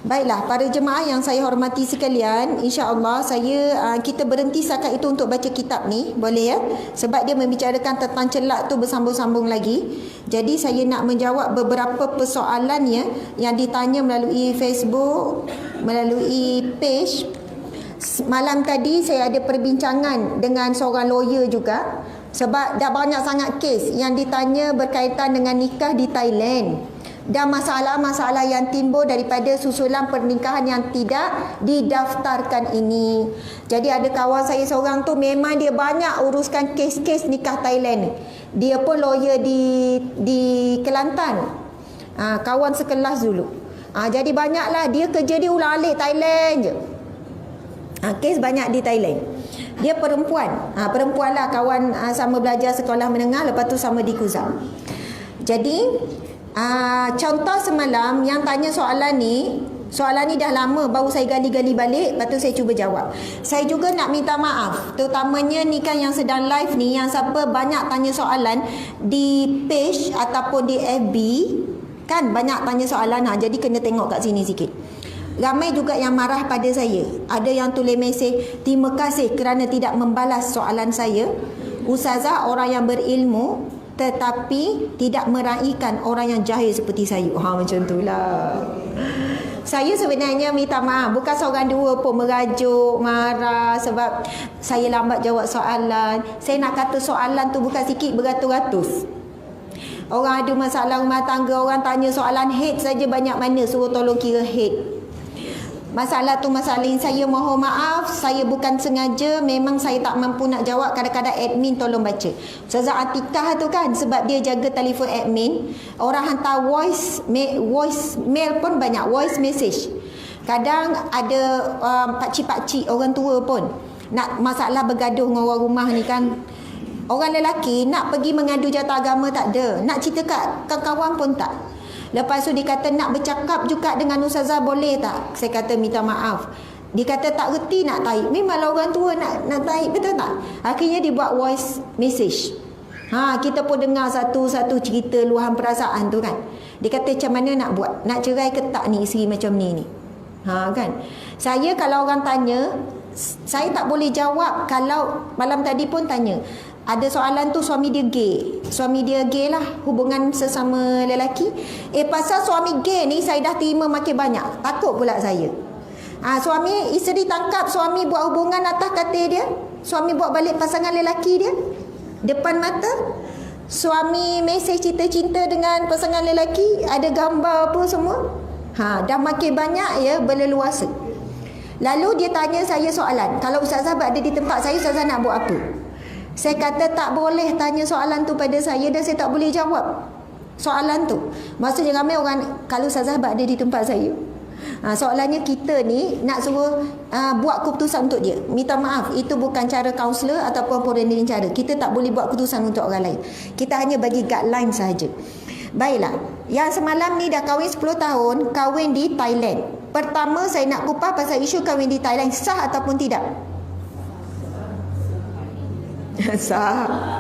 S1: Baiklah para jemaah yang saya hormati sekalian, insya-Allah kita berhenti setakat itu untuk baca kitab ni, boleh ya? Sebab dia membicarakan tentang celak tu bersambung-sambung lagi. Jadi saya nak menjawab beberapa persoalannya yang ditanya melalui Facebook, melalui page. Malam tadi saya ada perbincangan dengan seorang lawyer juga, sebab dah banyak sangat kes yang ditanya berkaitan dengan nikah di Thailand dan masalah-masalah yang timbul daripada susulan pernikahan yang tidak didaftarkan ini. Jadi ada kawan saya seorang tu memang dia banyak uruskan kes-kes nikah Thailand. Dia pun lawyer di Kelantan. Kawan sekelas dulu. Jadi banyaklah dia kerja dia ulang-alik Thailand je. Kes banyak di Thailand. Dia perempuan. Perempuan lah, kawan sama belajar sekolah menengah, lepas tu sama di Kuzam. Jadi contoh semalam yang tanya soalan ni dah lama, baru saya gali-gali balik, lepas tu saya cuba jawab. Saya juga nak minta maaf, terutamanya ni kan yang sedang live ni, yang siapa banyak tanya soalan di page ataupun di FB kan, banyak tanya soalan, jadi kena tengok kat sini sikit. Ramai juga yang marah pada saya. Ada yang tulis mesej, terima kasih kerana tidak membalas soalan saya. Ustazah orang yang berilmu tetapi tidak meraihkan orang yang jahil seperti saya. Macam itulah. Saya sebenarnya minta maaf, bukan seorang dua pun merajuk, marah sebab saya lambat jawab soalan. Saya nak kata soalan tu bukan sikit, beratus-ratus. Orang ada masalah rumah tangga, orang tanya soalan head saja banyak mana, suruh tolong kira head. Masalah tu masalah ini, saya mohon maaf, saya bukan sengaja, memang saya tak mampu nak jawab, kadang-kadang admin tolong baca. Ustazah Atikah tu kan, sebab dia jaga telefon admin, orang hantar voice mail pun banyak, voice message. Kadang ada pakcik-pakcik orang tua pun nak masalah bergaduh dengan orang rumah ni kan. Orang lelaki nak pergi mengadu jawatan agama tak ada, nak cerita kat kawan pun tak. Lepas tu dia kata nak bercakap juga dengan ustazah boleh tak? Saya kata minta maaf. Dia kata tak reti nak taik. Memanglah orang tua nak taik, betul tak? Akhirnya dia buat voice message. Kita pun dengar satu-satu cerita luahan perasaan tu kan. Dia kata macam mana nak buat? Nak cerai ke tak ni isteri macam ni? Kan? Saya kalau orang tanya, saya tak boleh jawab. Kalau malam tadi pun tanya, ada soalan tu suami dia gay. Suami dia gay lah, hubungan sesama lelaki. Pasal suami gay ni saya dah terima makin banyak. Takut pula saya. Suami, isteri tangkap suami buat hubungan atas katil dia. Suami buat balik pasangan lelaki dia depan mata. Suami mesej cinta-cinta dengan pasangan lelaki, ada gambar apa semua. Dah makin banyak ya, berleluasa. Lalu dia tanya saya soalan, kalau ustazah berada di tempat saya, ustazah nak buat apa? Saya kata tak boleh tanya soalan tu pada saya dan saya tak boleh jawab soalan tu. Maksudnya ramai orang, kalau ustazah berada di tempat saya, soalannya kita ni nak suruh buat keputusan untuk dia. Minta maaf, itu bukan cara kaunselor ataupun parenting cara. Kita tak boleh buat keputusan untuk orang lain. Kita hanya bagi guideline sahaja. Baiklah, yang semalam ni dah kahwin 10 tahun, kahwin di Thailand. Pertama saya nak kupas pasal isu kahwin di Thailand, sah ataupun tidak? Sah.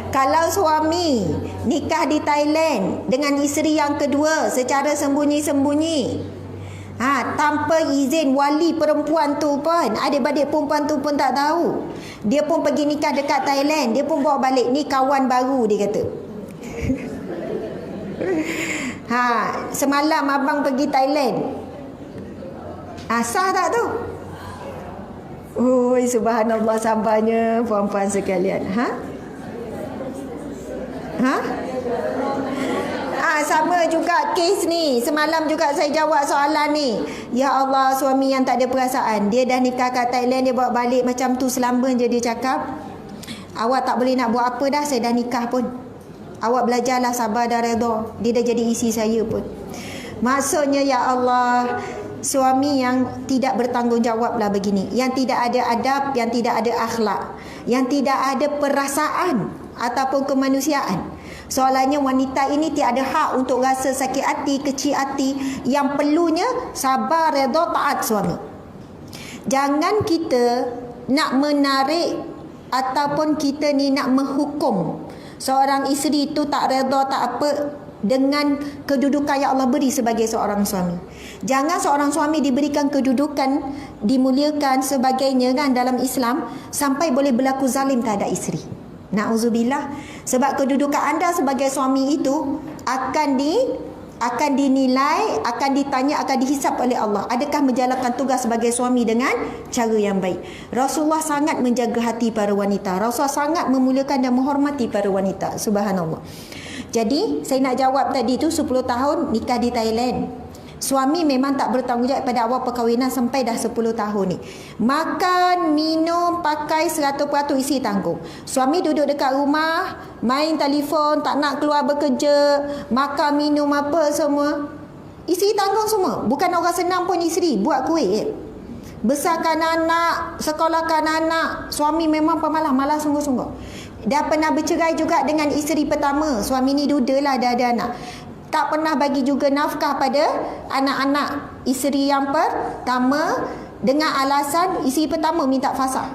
S1: Kalau suami nikah di Thailand dengan isteri yang kedua secara sembunyi-sembunyi, tanpa izin wali perempuan tu pun, adik-adik perempuan tu pun tak tahu, dia pun pergi nikah dekat Thailand, dia pun bawa balik, ni kawan baru dia kata. Semalam abang pergi Thailand, sah tak tu? Subhanallah, sabarnya puan-puan sekalian. Sama juga kes ni. Semalam juga saya jawab soalan ni. Ya Allah, suami yang tak ada perasaan, dia dah nikah kat Thailand, dia bawa balik macam tu selamba je. Dia cakap, awak tak boleh nak buat apa dah, saya dah nikah pun. Awak belajarlah sabar dan redha. Dia dah jadi isi saya pun. Maksudnya ya Allah, suami yang tidak bertanggungjawab lah begini, yang tidak ada adab, yang tidak ada akhlak, yang tidak ada perasaan ataupun kemanusiaan. Soalannya wanita ini tiada hak untuk rasa sakit hati, kecil hati. Yang perlunya sabar, redha, taat suami. Jangan kita nak menarik ataupun kita ni nak menghukum seorang isteri itu tak redha, tak apa, dengan kedudukan yang Allah beri sebagai seorang suami. Jangan seorang suami diberikan kedudukan, dimuliakan sebagainya kan dalam Islam, sampai boleh berlaku zalim terhadap isteri. Na'udzubillah. Sebab kedudukan anda sebagai suami itu akan dinilai, akan ditanya, akan dihisap oleh Allah. Adakah menjalankan tugas sebagai suami dengan cara yang baik? Rasulullah sangat menjaga hati para wanita. Rasulullah sangat memuliakan dan menghormati para wanita. Subhanallah. Jadi saya nak jawab tadi tu, 10 tahun nikah di Thailand. Suami memang tak bertanggungjawab pada awal perkahwinan sampai dah 10 tahun ni. Makan, minum, pakai 100% isi tanggung. Suami duduk dekat rumah, main telefon, tak nak keluar bekerja, makan, minum apa semua, isi tanggung semua. Bukan orang senang pun isteri buat kuih. Besarkan anak, sekolahkan anak. Suami memang pemalas, malas sungguh-sungguh. Dah pernah bercerai juga dengan isteri pertama. Suami ni duda lah, dah ada anak. Tak pernah bagi juga nafkah pada anak-anak isteri yang pertama dengan alasan isteri pertama minta fasakh.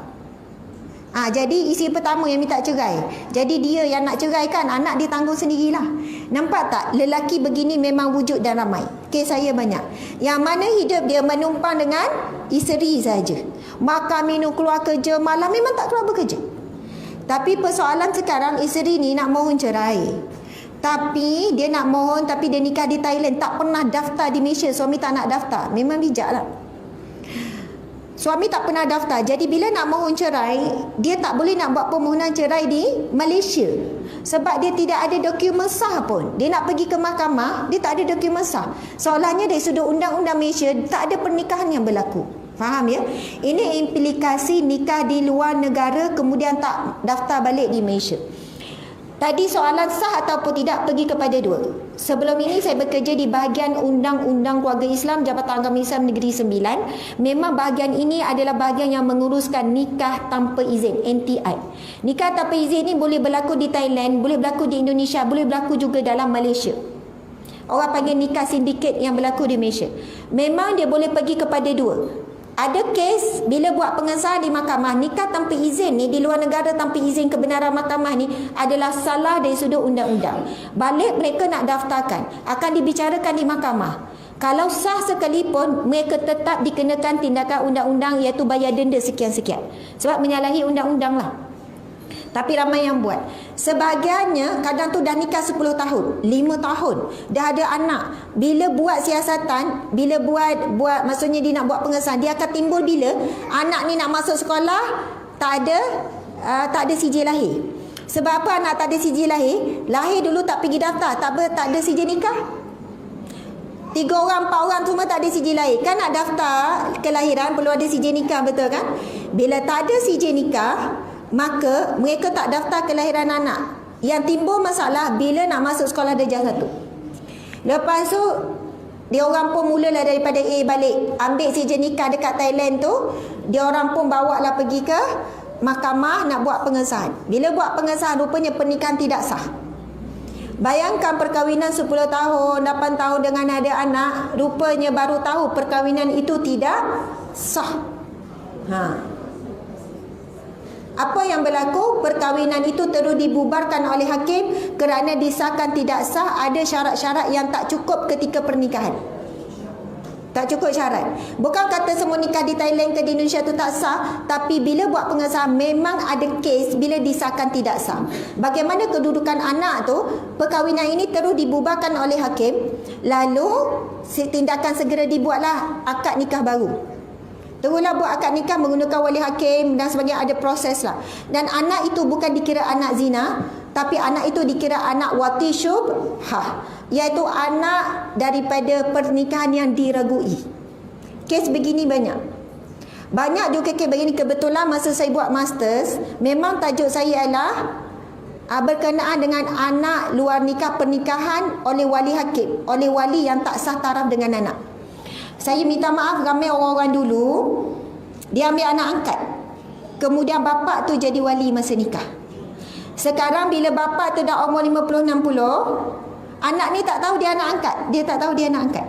S1: Jadi isteri pertama yang minta cerai. Jadi dia yang nak cerai kan, anak dia tanggung sendirilah. Nampak tak? Lelaki begini memang wujud dan ramai. Kes saya banyak. Yang mana hidup dia menumpang dengan isteri saja. Makan, minum, keluar kerja, malam memang tak keluar bekerja. Tapi persoalan sekarang, isteri ni nak mohon cerai. Tapi dia nak mohon, tapi dia nikah di Thailand, tak pernah daftar di Malaysia. Suami tak nak daftar. Memang bijak lah. Suami tak pernah daftar. Jadi bila nak mohon cerai, dia tak boleh nak buat permohonan cerai di Malaysia. Sebab dia tidak ada dokumen sah pun. Dia nak pergi ke mahkamah, dia tak ada dokumen sah. Soalannya dari sudut undang-undang Malaysia, tak ada pernikahan yang berlaku. Faham ya? Ini implikasi nikah di luar negara kemudian tak daftar balik di Malaysia. Tadi soalan sah ataupun tidak pergi kepada dua. Sebelum ini saya bekerja di bahagian Undang-Undang Keluarga Islam Jabatan Agama Islam Negeri Sembilan. Memang bahagian ini adalah bahagian yang menguruskan nikah tanpa izin, NTI. Nikah tanpa izin ini boleh berlaku di Thailand, boleh berlaku di Indonesia, boleh berlaku juga dalam Malaysia. Orang panggil nikah sindiket yang berlaku di Malaysia. Memang dia boleh pergi kepada dua. Ada kes bila buat pengesahan di mahkamah, nikah tanpa izin ni di luar negara tanpa izin kebenaran mahkamah ni adalah salah dari sudut undang-undang. Balik mereka nak daftarkan, akan dibicarakan di mahkamah. Kalau sah sekalipun, mereka tetap dikenakan tindakan undang-undang iaitu bayar denda sekian-sekian. Sebab menyalahi undang-undang lah. Tapi ramai yang buat. Sebahagiannya kadang tu dah nikah 10 tahun, 5 tahun, dah ada anak. Bila buat siasatan, bila buat maksudnya dia nak buat pengesahan, dia akan timbul bila anak ni nak masuk sekolah, tak ada sijil lahir. Sebab apa anak tak ada sijil lahir? Lahir dulu tak pergi daftar, tak ada sijil nikah. 3 orang, 4 orang semua tak ada sijil lahir. Kan nak daftar kelahiran perlu ada sijil nikah, betul kan? Bila tak ada sijil nikah, maka mereka tak daftar kelahiran anak. Yang timbul masalah bila nak masuk sekolah darjah 1. Lepas tu dia orang pun mulalah daripada A balik, ambil sijil nikah dekat Thailand tu, dia orang pun bawa lah pergi ke mahkamah nak buat pengesahan. Bila buat pengesahan rupanya pernikahan tidak sah. Bayangkan perkahwinan 10 tahun, 8 tahun dengan ada anak, rupanya baru tahu perkahwinan itu tidak sah. Apa yang berlaku? Perkahwinan itu terus dibubarkan oleh hakim kerana disahkan tidak sah. Ada syarat-syarat yang tak cukup ketika pernikahan. Tak cukup syarat. Bukan kata semua nikah di Thailand ke di Indonesia tu tak sah, tapi bila buat pengesahan memang ada kes bila disahkan tidak sah. Bagaimana kedudukan anak tu? Perkahwinan ini terus dibubarkan oleh hakim, lalu tindakan segera dibuatlah akad nikah baru. Teruslah buat akad nikah menggunakan wali hakim dan sebagainya, ada proses lah. Dan anak itu bukan dikira anak zina, tapi anak itu dikira anak wati syubhah, iaitu anak daripada pernikahan yang diragui. Kes begini banyak. Banyak juga kes begini. Kebetulan masa saya buat masters, memang tajuk saya adalah berkenaan dengan anak luar nikah, pernikahan oleh wali hakim, oleh wali yang tak sah taraf dengan anak. Saya minta maaf, ramai orang-orang dulu dia ambil anak angkat, kemudian bapa tu jadi wali masa nikah. Sekarang bila bapa tu dah umur 50-60, anak ni tak tahu dia anak angkat. Dia tak tahu dia anak angkat.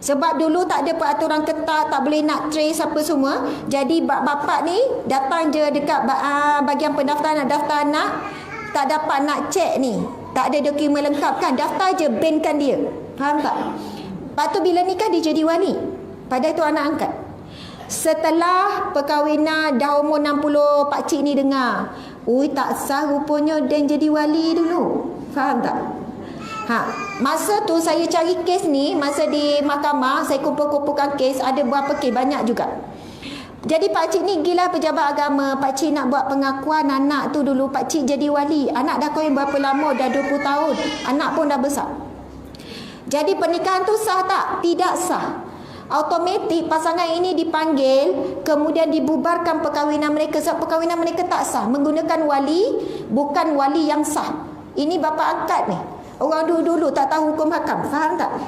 S1: Sebab dulu tak ada peraturan ketat, tak boleh nak trace apa semua. Jadi bapa ni datang je dekat bahagian pendaftaran, daftar anak, tak dapat nak cek ni, tak ada dokumen lengkap kan, daftar je, bankan dia. Faham tak? Lepas tu bila nikah dia jadi wali, padahal itu anak angkat. Setelah perkahwinan dah umur 60, pakcik ni dengar, ui tak sah rupanya dan jadi wali dulu. Faham tak? Masa tu saya cari kes ni, masa di mahkamah saya kumpul-kumpulkan kes, ada berapa kes, banyak juga. Jadi pakcik ni gila pejabat agama, pakcik nak buat pengakuan anak tu dulu, pakcik jadi wali. Anak dah kahwin berapa lama, dah 20 tahun, anak pun dah besar. Jadi pernikahan tu sah tak? Tidak sah. Automatik pasangan ini dipanggil, kemudian dibubarkan perkahwinan mereka. Sebab perkahwinan mereka tak sah, menggunakan wali, bukan wali yang sah. Ini bapa angkat ni. Orang dulu-dulu tak tahu hukum hakam. Faham tak?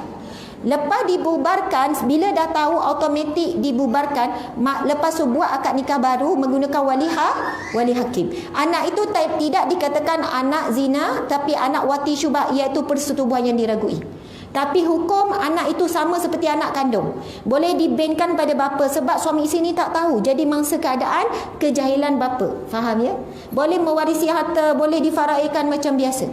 S1: Lepas dibubarkan, bila dah tahu automatik dibubarkan, lepas tu buat akad nikah baru menggunakan wali hakim. Anak itu tidak dikatakan anak zina, tapi anak wati syubhah, iaitu persetubuhan yang diragui. Tapi hukum anak itu sama seperti anak kandung. Boleh dibankan pada bapa sebab suami isteri ni tak tahu. Jadi mangsa keadaan kejahilan bapa. Faham ya? Boleh mewarisi harta, boleh difaraikan macam biasa.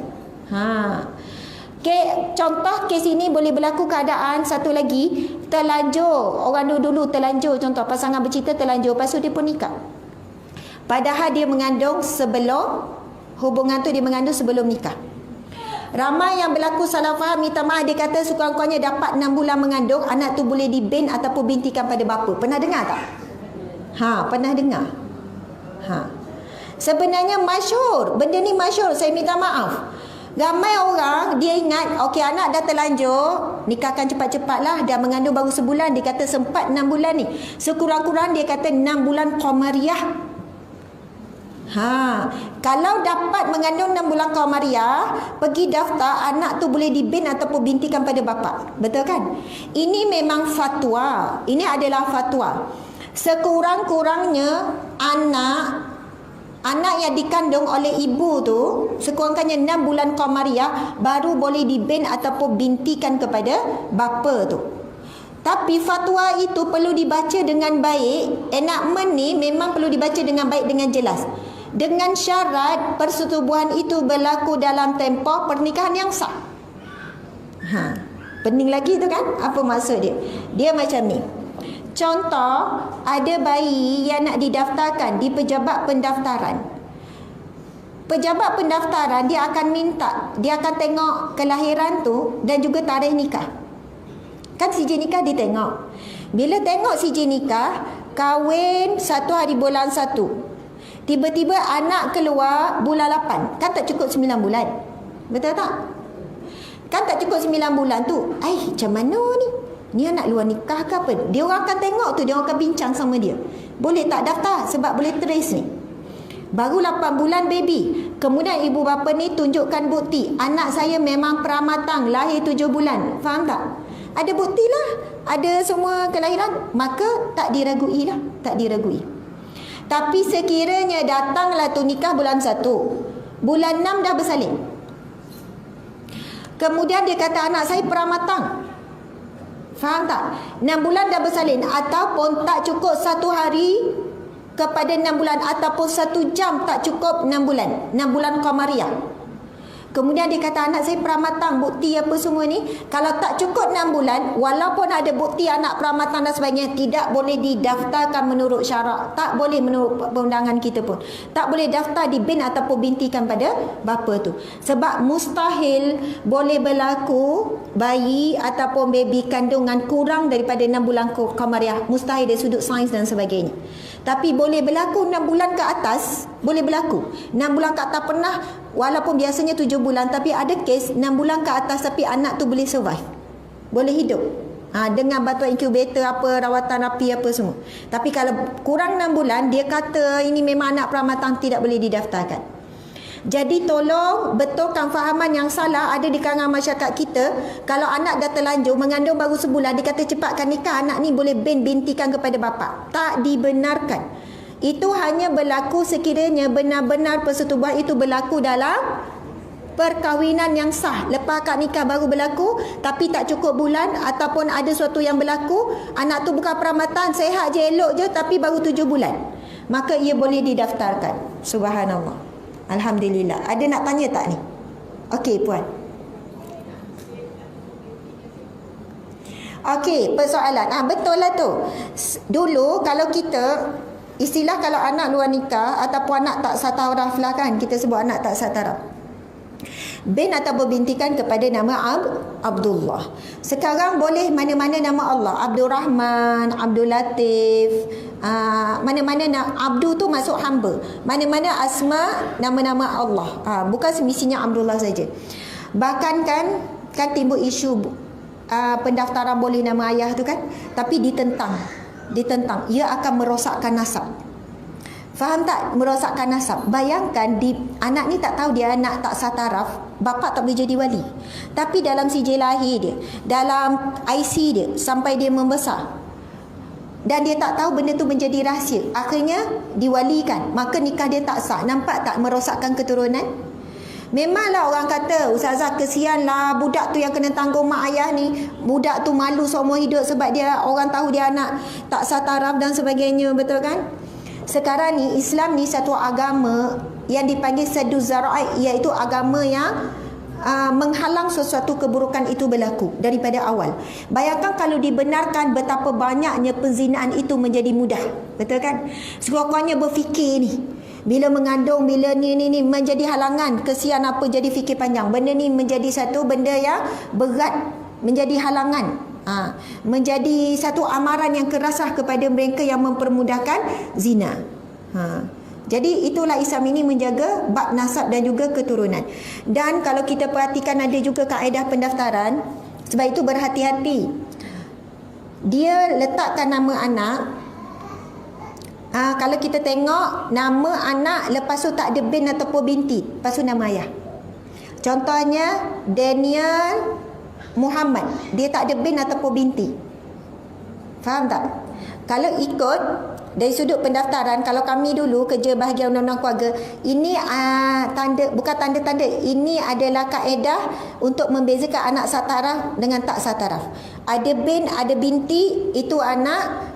S1: Contoh kes ini boleh berlaku keadaan satu lagi, terlanjur. Orang dulu terlanjur, contoh pasangan bercinta terlanjur, lepas tu dia pun nikah. Padahal dia mengandung sebelum hubungan tu, dia mengandung sebelum nikah. Ramai yang berlaku salah faham, minta maaf, dia kata sekurang-kurangnya dapat 6 bulan mengandung, anak tu boleh dibin ataupun bintikan pada bapa. Pernah dengar tak? Pernah dengar? Sebenarnya masyhur, benda ni masyhur, saya minta maaf. Ramai orang dia ingat okey anak dah terlanjur, nikahkan cepat-cepatlah, dah mengandung baru sebulan, dia kata sempat 6 bulan ni. Sekurang-kurang dia kata 6 bulan qamariah. Kalau dapat mengandung 6 bulan qamariah, pergi daftar, anak tu boleh dibin ataupun bintikan pada bapa. Betul kan? Ini memang fatwa. Ini adalah fatwa. Sekurang-kurangnya anak yang dikandung oleh ibu tu sekurang-kurangnya 6 bulan qamariah baru boleh dibin ataupun bintikan kepada bapa tu. Tapi fatwa itu perlu dibaca dengan baik. Enactment ni memang perlu dibaca dengan baik, dengan jelas. Dengan syarat persetubuhan itu berlaku dalam tempoh pernikahan yang sah. Pening lagi tu kan? Apa maksud dia? Dia macam ni. Contoh, ada bayi yang nak didaftarkan di pejabat pendaftaran. Pejabat pendaftaran dia akan minta, dia akan tengok kelahiran tu dan juga tarikh nikah. Kan CJ nikah dia tengok. Bila tengok CJ nikah, kahwin 1 hari bulan 1. Tiba-tiba anak keluar bulan 8. Kan tak cukup 9 bulan. Betul tak? Kan tak cukup 9 bulan tu. Macam mana ni? Ni anak luar nikah ke apa? Dia orang akan tengok tu, dia orang akan bincang sama dia. Boleh tak daftar? Sebab boleh trace ni. Baru 8 bulan baby. Kemudian ibu bapa ni tunjukkan bukti. Anak saya memang peramatang, lahir 7 bulan. Faham tak? Ada bukti lah. Ada semua kelahiran. Maka tak diragui lah. Tak diragui. Tapi sekiranya datanglah tu nikah bulan 1. Bulan 6 dah bersalin. Kemudian dia kata anak saya peramatang. Faham tak? 6 bulan dah bersalin. Ataupun tak cukup 1 hari kepada 6 bulan. Ataupun 1 jam tak cukup 6 bulan. 6 bulan qamariah. Kemudian dia kata anak saya peramatang, bukti apa semua ni. Kalau tak cukup 6 bulan, walaupun ada bukti anak peramatang dan sebagainya, tidak boleh didaftarkan menurut syarak. Tak boleh menurut perundangan kita pun. Tak boleh daftar dibin ataupun bintikan pada bapa tu. Sebab mustahil boleh berlaku bayi ataupun baby kandungan kurang daripada 6 bulan qamariah. Mustahil dari sudut sains dan sebagainya. Tapi boleh berlaku 6 bulan ke atas, boleh berlaku. 6 bulan ke atas pernah, walaupun biasanya 7 bulan, tapi ada kes 6 bulan ke atas tapi anak tu boleh survive. Boleh hidup. Dengan bantuan inkubator apa, rawatan rapi apa semua. Tapi kalau kurang 6 bulan, dia kata ini memang anak peramatang, tidak boleh didaftarkan. Jadi tolong betulkan fahaman yang salah ada di kalangan masyarakat kita. Kalau anak dah terlanjur mengandung baru sebulan, dia kata cepatkan nikah, anak ni boleh bintikan kepada bapa. Tak dibenarkan. Itu hanya berlaku sekiranya benar-benar persetubuhan itu berlaku dalam perkahwinan yang sah. Lepas akad nikah baru berlaku, tapi tak cukup bulan, ataupun ada sesuatu yang berlaku, anak tu bukan peramatan, sehat je, elok je, tapi baru 7 bulan, maka ia boleh didaftarkan. Subhanallah. Alhamdulillah. Ada nak tanya tak ni? Okey puan. Okey, persoalan. Betul lah tu. Dulu kalau kita, istilah kalau anak luar nikah ataupun anak tak sataraf lah kan, kita sebut anak tak sataraf, bin atau berbintikan kepada nama Abdullah. Sekarang boleh mana-mana nama Allah. Abdul Rahman, Abdul Latif, mana-mana Abdul tu masuk hamba. Mana-mana asma nama-nama Allah. Bukan semestinya Abdullah saja. Bahkan kan timbul isu pendaftaran boleh nama ayah tu kan, tapi ditentang. Ia akan merosakkan nasab. Faham tak? Merosakkan nasab. Bayangkan anak ni tak tahu dia anak tak sataraf, bapa tak boleh jadi wali. Tapi dalam sijil lahir dia, dalam IC dia sampai dia membesar, dan dia tak tahu benda tu menjadi rahsia, akhirnya diwalikan, maka nikah dia tak sah. Nampak tak merosakkan keturunan? Memanglah orang kata, ustazah kesianlah budak tu yang kena tanggung mak ayah ni. Budak tu malu seumur hidup sebab dia orang tahu dia anak tak sataraf dan sebagainya. Betul kan? Sekarang ni Islam ni satu agama yang dipanggil Saddu Zara'i, iaitu agama yang menghalang sesuatu keburukan itu berlaku daripada awal. Bayangkan kalau dibenarkan, betapa banyaknya penzinaan itu menjadi mudah. Betul kan? Sekurang-kurangnya berfikir ni. Bila mengandung, bila ni menjadi halangan, kesian apa jadi fikir panjang. Benda ni menjadi satu benda yang berat, menjadi halangan. Menjadi satu amaran yang keraslah kepada mereka yang mempermudahkan zina. Jadi itulah Islam ini menjaga bab nasab dan juga keturunan. Dan kalau kita perhatikan ada juga kaedah pendaftaran, sebab itu berhati-hati. Dia letakkan nama anak. Kalau kita tengok nama anak lepas tu tak ada bin ataupun binti, lepas tu nama ayah. Contohnya Daniel Muhammad, dia tak ada bin ataupun binti. Faham tak? Kalau ikut dari sudut pendaftaran, kalau kami dulu kerja bahagian undang-undang keluarga, ini tanda, bukan tanda-tanda, ini adalah kaedah untuk membezakan anak sataraf dengan tak sataraf. Ada bin, ada binti, itu anak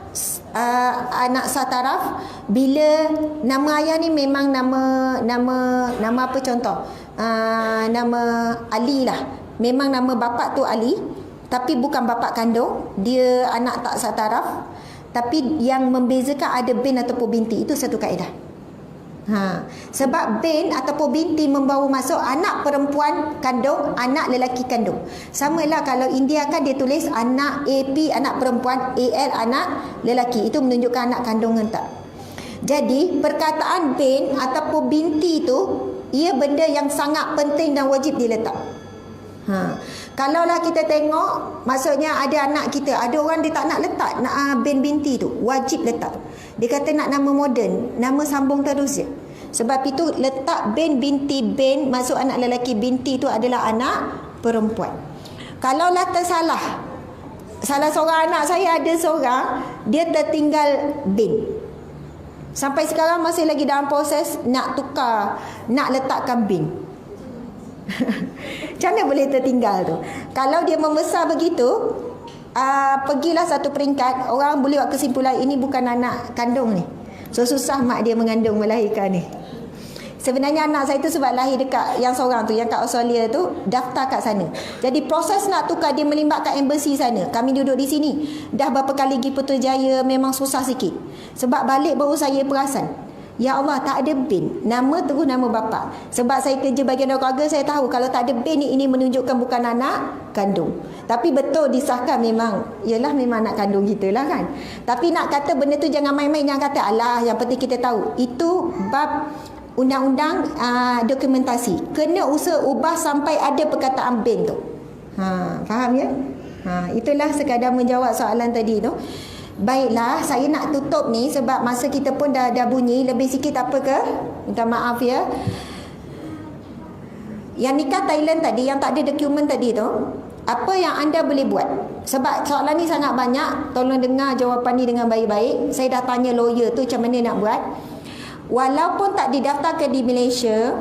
S1: sataraf. Bila nama ayah ni memang nama apa contoh? Nama Ali lah. Memang nama bapa tu Ali, tapi bukan bapa kandung, dia anak tak sataraf. Tapi yang membezakan ada bin ataupun binti, itu satu kaedah. Sebab bin ataupun binti membawa masuk anak perempuan kandung, anak lelaki kandung. Samalah kalau India kan dia tulis anak AP anak perempuan, AL anak lelaki. Itu menunjukkan anak kandung tak. Jadi perkataan bin ataupun binti itu, ia benda yang sangat penting dan wajib diletak. Kalaulah kita tengok, maksudnya ada anak kita, ada orang dia tak nak letak bin binti tu, wajib letak. Dia kata nak nama moden, nama sambung terus je. Sebab itu letak bin binti, bin masuk anak lelaki, binti itu adalah anak perempuan. Kalaulah tersalah, salah seorang anak saya ada seorang, dia tertinggal bin. Sampai sekarang masih lagi dalam proses nak tukar, nak letakkan bin. Macam mana boleh tertinggal tu? Kalau dia membesar begitu, pergilah satu peringkat, orang boleh buat kesimpulan ini bukan anak kandung ni. So susah mak dia mengandung melahirkan ni. Sebenarnya anak saya tu sebab lahir dekat yang seorang tu, yang kat Australia tu, daftar kat sana. Jadi proses nak tukar dia melibatkan embassy sana. Kami duduk di sini dah berapa kali pergi Putrajaya, memang susah sikit. Sebab balik baru saya perasan, ya Allah, tak ada bin. Nama terus nama bapa. Sebab saya kerja bahagian keluarga, saya tahu kalau tak ada bin ni, ini menunjukkan bukan anak kandung. Tapi betul disahkan memang, yalah memang anak kandung kita lah kan. Tapi nak kata benda tu jangan main-main, jangan kata alah yang penting kita tahu. Itu bab undang-undang dokumentasi. Kena usaha ubah sampai ada perkataan bin tu. Faham ya? Itulah sekadar menjawab soalan tadi tu. Baiklah, saya nak tutup ni sebab masa kita pun dah bunyi. Lebih sikit apa ke? Minta maaf ya. Yang nikah Thailand tadi, yang tak ada dokumen tadi tu, apa yang anda boleh buat? Sebab soalan ni sangat banyak. Tolong dengar jawapan ni dengan baik-baik. Saya dah tanya lawyer tu macam mana nak buat. Walaupun tak didaftarkan di Malaysia,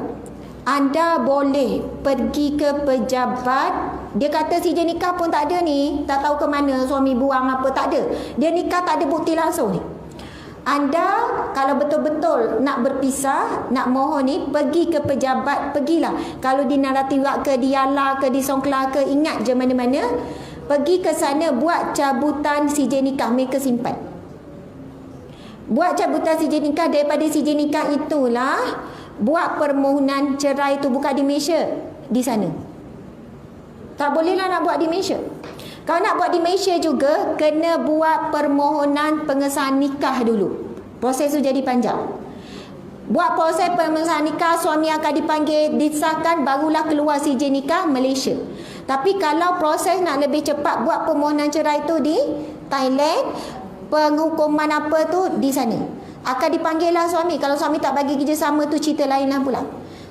S1: anda boleh pergi ke pejabat. Dia kata sijil nikah pun tak ada ni, tak tahu ke mana suami buang apa, tak ada. Dia nikah tak ada bukti langsung ni. Anda kalau betul-betul nak berpisah, nak mohon ni, pergi ke pejabat, pergilah. Kalau di Narathibak ke, di Yala ke, di Songkla ke, ingat je mana-mana. Pergi ke sana, buat cabutan sijil nikah, mereka simpan. Buat cabutan sijil nikah, daripada sijil nikah itulah buat permohonan cerai tu, bukan di Malaysia, di sana. Tak bolehlah nak buat di Malaysia. Kalau nak buat di Malaysia juga, kena buat permohonan pengesahan nikah dulu. Proses tu jadi panjang. Buat proses pengesahan nikah, suami akan dipanggil, disahkan, barulah keluar sijil nikah Malaysia. Tapi kalau proses nak lebih cepat, buat permohonan cerai tu di Thailand, penghukuman apa tu di sana. Akan dipanggil lah suami. Kalau suami tak bagi kerjasama tu cerita lain lah pula.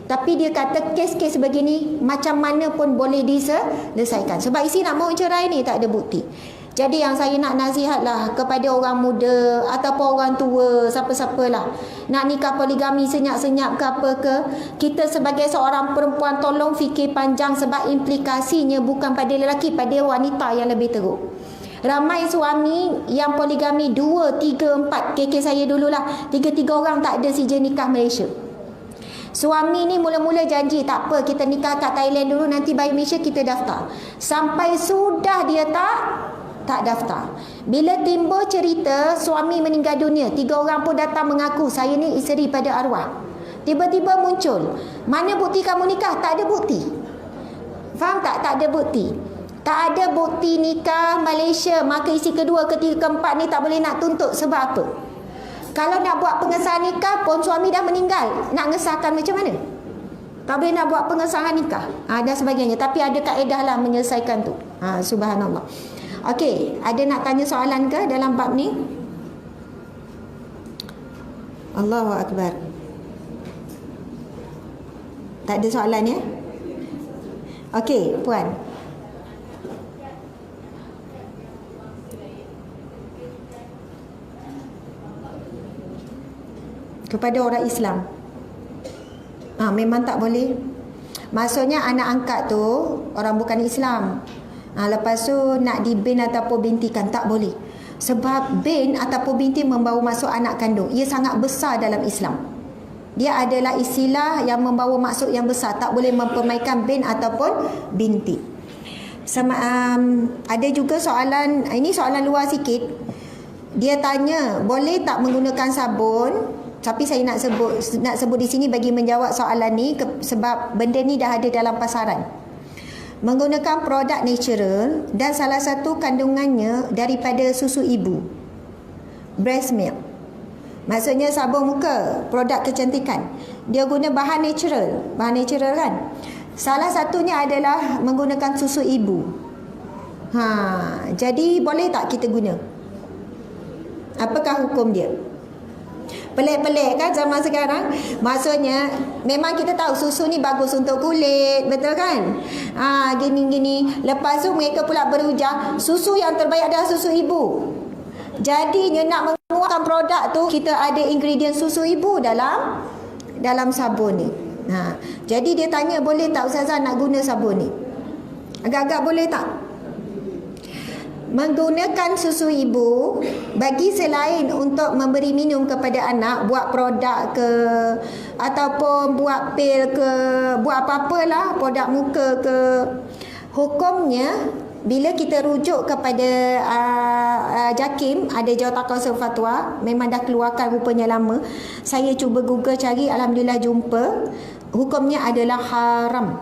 S1: Tapi dia kata kes-kes begini macam mana pun boleh diselesaikan. Sebab isi nak mau cerai ni tak ada bukti. Jadi yang saya nak nasihatlah kepada orang muda ataupun orang tua, siapa-siapalah nak nikah poligami senyap-senyap ke apa ke, kita sebagai seorang perempuan tolong fikir panjang sebab implikasinya bukan pada lelaki, pada wanita yang lebih teruk. Ramai suami yang poligami 2, 3, 4. KK saya dululah 3 orang tak ada sijil nikah Malaysia. Suami ni mula-mula janji tak apa, kita nikah kat Thailand dulu, nanti balik Malaysia kita daftar. Sampai sudah dia tak daftar. Bila timbul cerita suami meninggal dunia, 3 orang pun datang mengaku saya ni isteri pada arwah. Tiba-tiba muncul. Mana bukti kamu nikah? Tak ada bukti. Faham tak? Tak ada bukti. Tak ada bukti nikah Malaysia, maka isi kedua, ketiga, keempat ni tak boleh nak tuntut. Sebab apa? Kalau nak buat pengesahan nikah pun suami dah meninggal, nak ngesahkan macam mana? Tak boleh nak buat pengesahan nikah dan sebagainya. Tapi ada kaedah lah menyelesaikan tu. Subhanallah. Okey, ada nak tanya soalan ke dalam bab ni? Allahu Akbar. Tak ada soalan ya? Okey, puan. Kepada orang Islam, memang tak boleh. Maksudnya anak angkat tu orang bukan Islam, lepas tu nak dibin ataupun bintikan, tak boleh. Sebab bin ataupun binti membawa masuk anak kandung, ia sangat besar dalam Islam. Dia adalah istilah yang membawa maksud yang besar. Tak boleh mempermainkan bin ataupun binti. Sama, ada juga soalan, ini soalan luar sikit. Dia tanya, boleh tak menggunakan sabun? Tapi saya nak sebut di sini bagi menjawab soalan ni, sebab benda ni dah ada dalam pasaran. Menggunakan produk natural dan salah satu kandungannya daripada susu ibu, breast milk. Maksudnya sabun muka, produk kecantikan, dia guna bahan natural kan. Salah satunya adalah menggunakan susu ibu. Jadi boleh tak kita guna? Apakah hukum dia? Pelik-pelik kan zaman sekarang. Maksudnya memang kita tahu susu ni bagus untuk kulit, betul kan? Gini-gini. Lepas tu mereka pula berhujah susu yang terbaik adalah susu ibu. Jadinya nak mengeluarkan produk tu, kita ada ingredient susu ibu dalam sabun ni. Jadi dia tanya, boleh tak Ustazah nak guna sabun ni? Agak-agak boleh tak? Menggunakan susu ibu bagi selain untuk memberi minum kepada anak, buat produk ke, ataupun buat pil ke, buat apa-apalah, produk muka ke, hukumnya bila kita rujuk kepada JAKIM, ada Jawatan Fatwa, memang dah keluarkan rupanya lama. Saya cuba Google cari, alhamdulillah jumpa. Hukumnya adalah haram.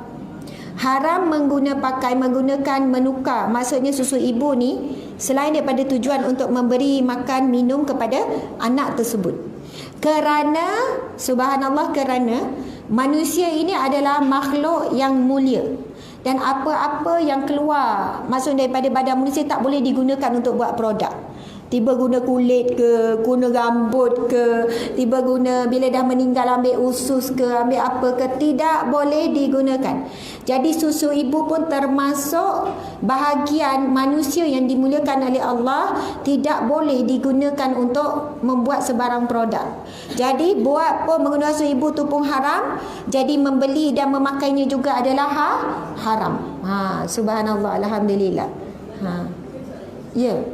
S1: Haram menggunakan menukar, maksudnya susu ibu ni, selain daripada tujuan untuk memberi makan minum kepada anak tersebut. Kerana subhanallah, kerana manusia ini adalah makhluk yang mulia, dan apa-apa yang keluar maksud daripada badan manusia tak boleh digunakan untuk buat produk. Tiba guna kulit ke, guna rambut ke, tiba guna bila dah meninggal ambil usus ke, ambil apa ke, tidak boleh digunakan. Jadi susu ibu pun termasuk bahagian manusia yang dimuliakan oleh Allah, tidak boleh digunakan untuk membuat sebarang produk. Jadi buat pun menggunakan susu ibu tu pun haram. Jadi membeli dan memakainya juga adalah haram. Subhanallah, alhamdulillah. Ya.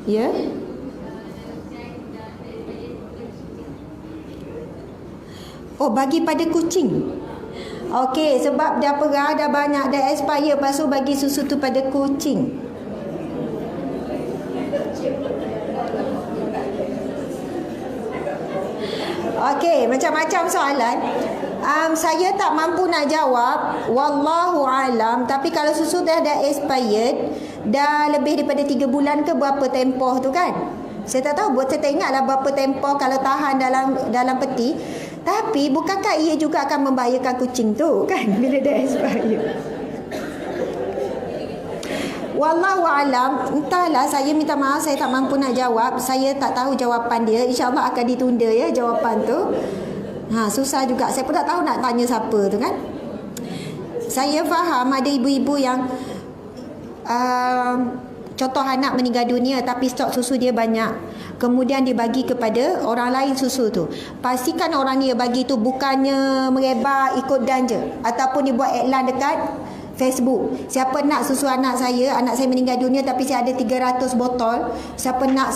S1: Ya. Oh, bagi pada kucing. Okey, sebab dah perah, dah banyak, dah expire, lepas tu bagi susu tu pada kucing. Okey, macam-macam soalan. Saya tak mampu nak jawab, wallahu alam. Tapi kalau susu dah expired, dah lebih daripada 3 bulan ke berapa tempoh tu kan? Saya tak tahu, saya tak ingatlah berapa tempoh kalau tahan dalam peti. Tapi bukankah ia juga akan membahayakan kucing tu kan bila dah expired? Wallahu alam. Entahlah, saya minta maaf, saya tak mampu nak jawab. Saya tak tahu jawapan dia. InsyaAllah akan ditunda ya jawapan tu. Susah juga. Saya pun tak tahu nak tanya siapa tu kan. Saya faham ada ibu-ibu yang contoh anak meninggal dunia tapi stok susu dia banyak, kemudian dia bagi kepada orang lain susu tu. Pastikan orang dia bagi tu bukannya mengebar ikut dan je, ataupun dia buat iklan dekat Facebook. Siapa nak susu anak saya meninggal dunia tapi saya ada 300 botol, siapa nak.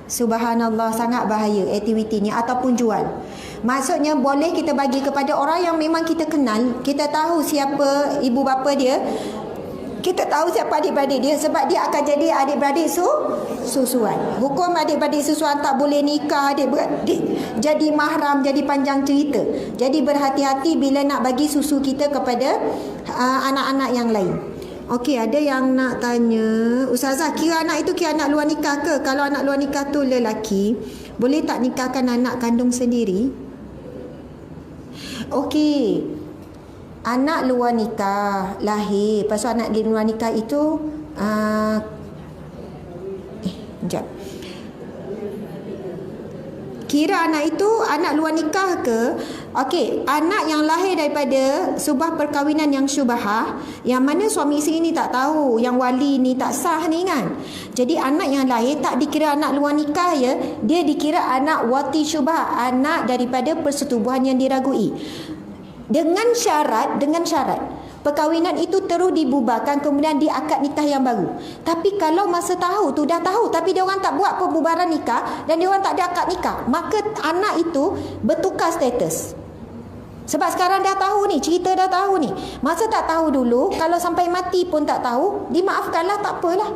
S1: Subhanallah, sangat bahaya aktiviti ni. Ataupun jual. Maksudnya boleh kita bagi kepada orang yang memang kita kenal, kita tahu siapa ibu bapa dia. Kita tahu siapa adik-beradik dia sebab dia akan jadi adik-beradik susuan. Hukum adik-beradik susuan tak boleh nikah adik-beradik, jadi mahram, jadi panjang cerita. Jadi berhati-hati bila nak bagi susu kita kepada anak-anak yang lain. Okey, ada yang nak tanya, Ustazah, kira anak itu kira anak luar nikah ke? Kalau anak luar nikah tu lelaki, boleh tak nikahkan anak kandung sendiri? Okey, anak luar nikah lahir, lepas tu anak di luar nikah itu sekejap. Kira anak itu anak luar nikah ke? Okey, anak yang lahir daripada sebuah perkahwinan yang syubhah, yang mana suami isteri ni tak tahu, yang wali ni tak sah ni kan. Jadi anak yang lahir tak dikira anak luar nikah ya, dia dikira anak wati syubhah, anak daripada persetubuhan yang diragui. Dengan syarat perkahwinan itu terus dibubarkan, kemudian diakad nikah yang baru. Tapi kalau masa tahu tu dah tahu tapi dia orang tak buat pembubaran nikah dan dia orang tak ada akad nikah, maka anak itu bertukar status. Sebab sekarang dah tahu ni, cerita dah tahu ni. Masa tak tahu dulu, kalau sampai mati pun tak tahu, dimaafkanlah, tak apalah.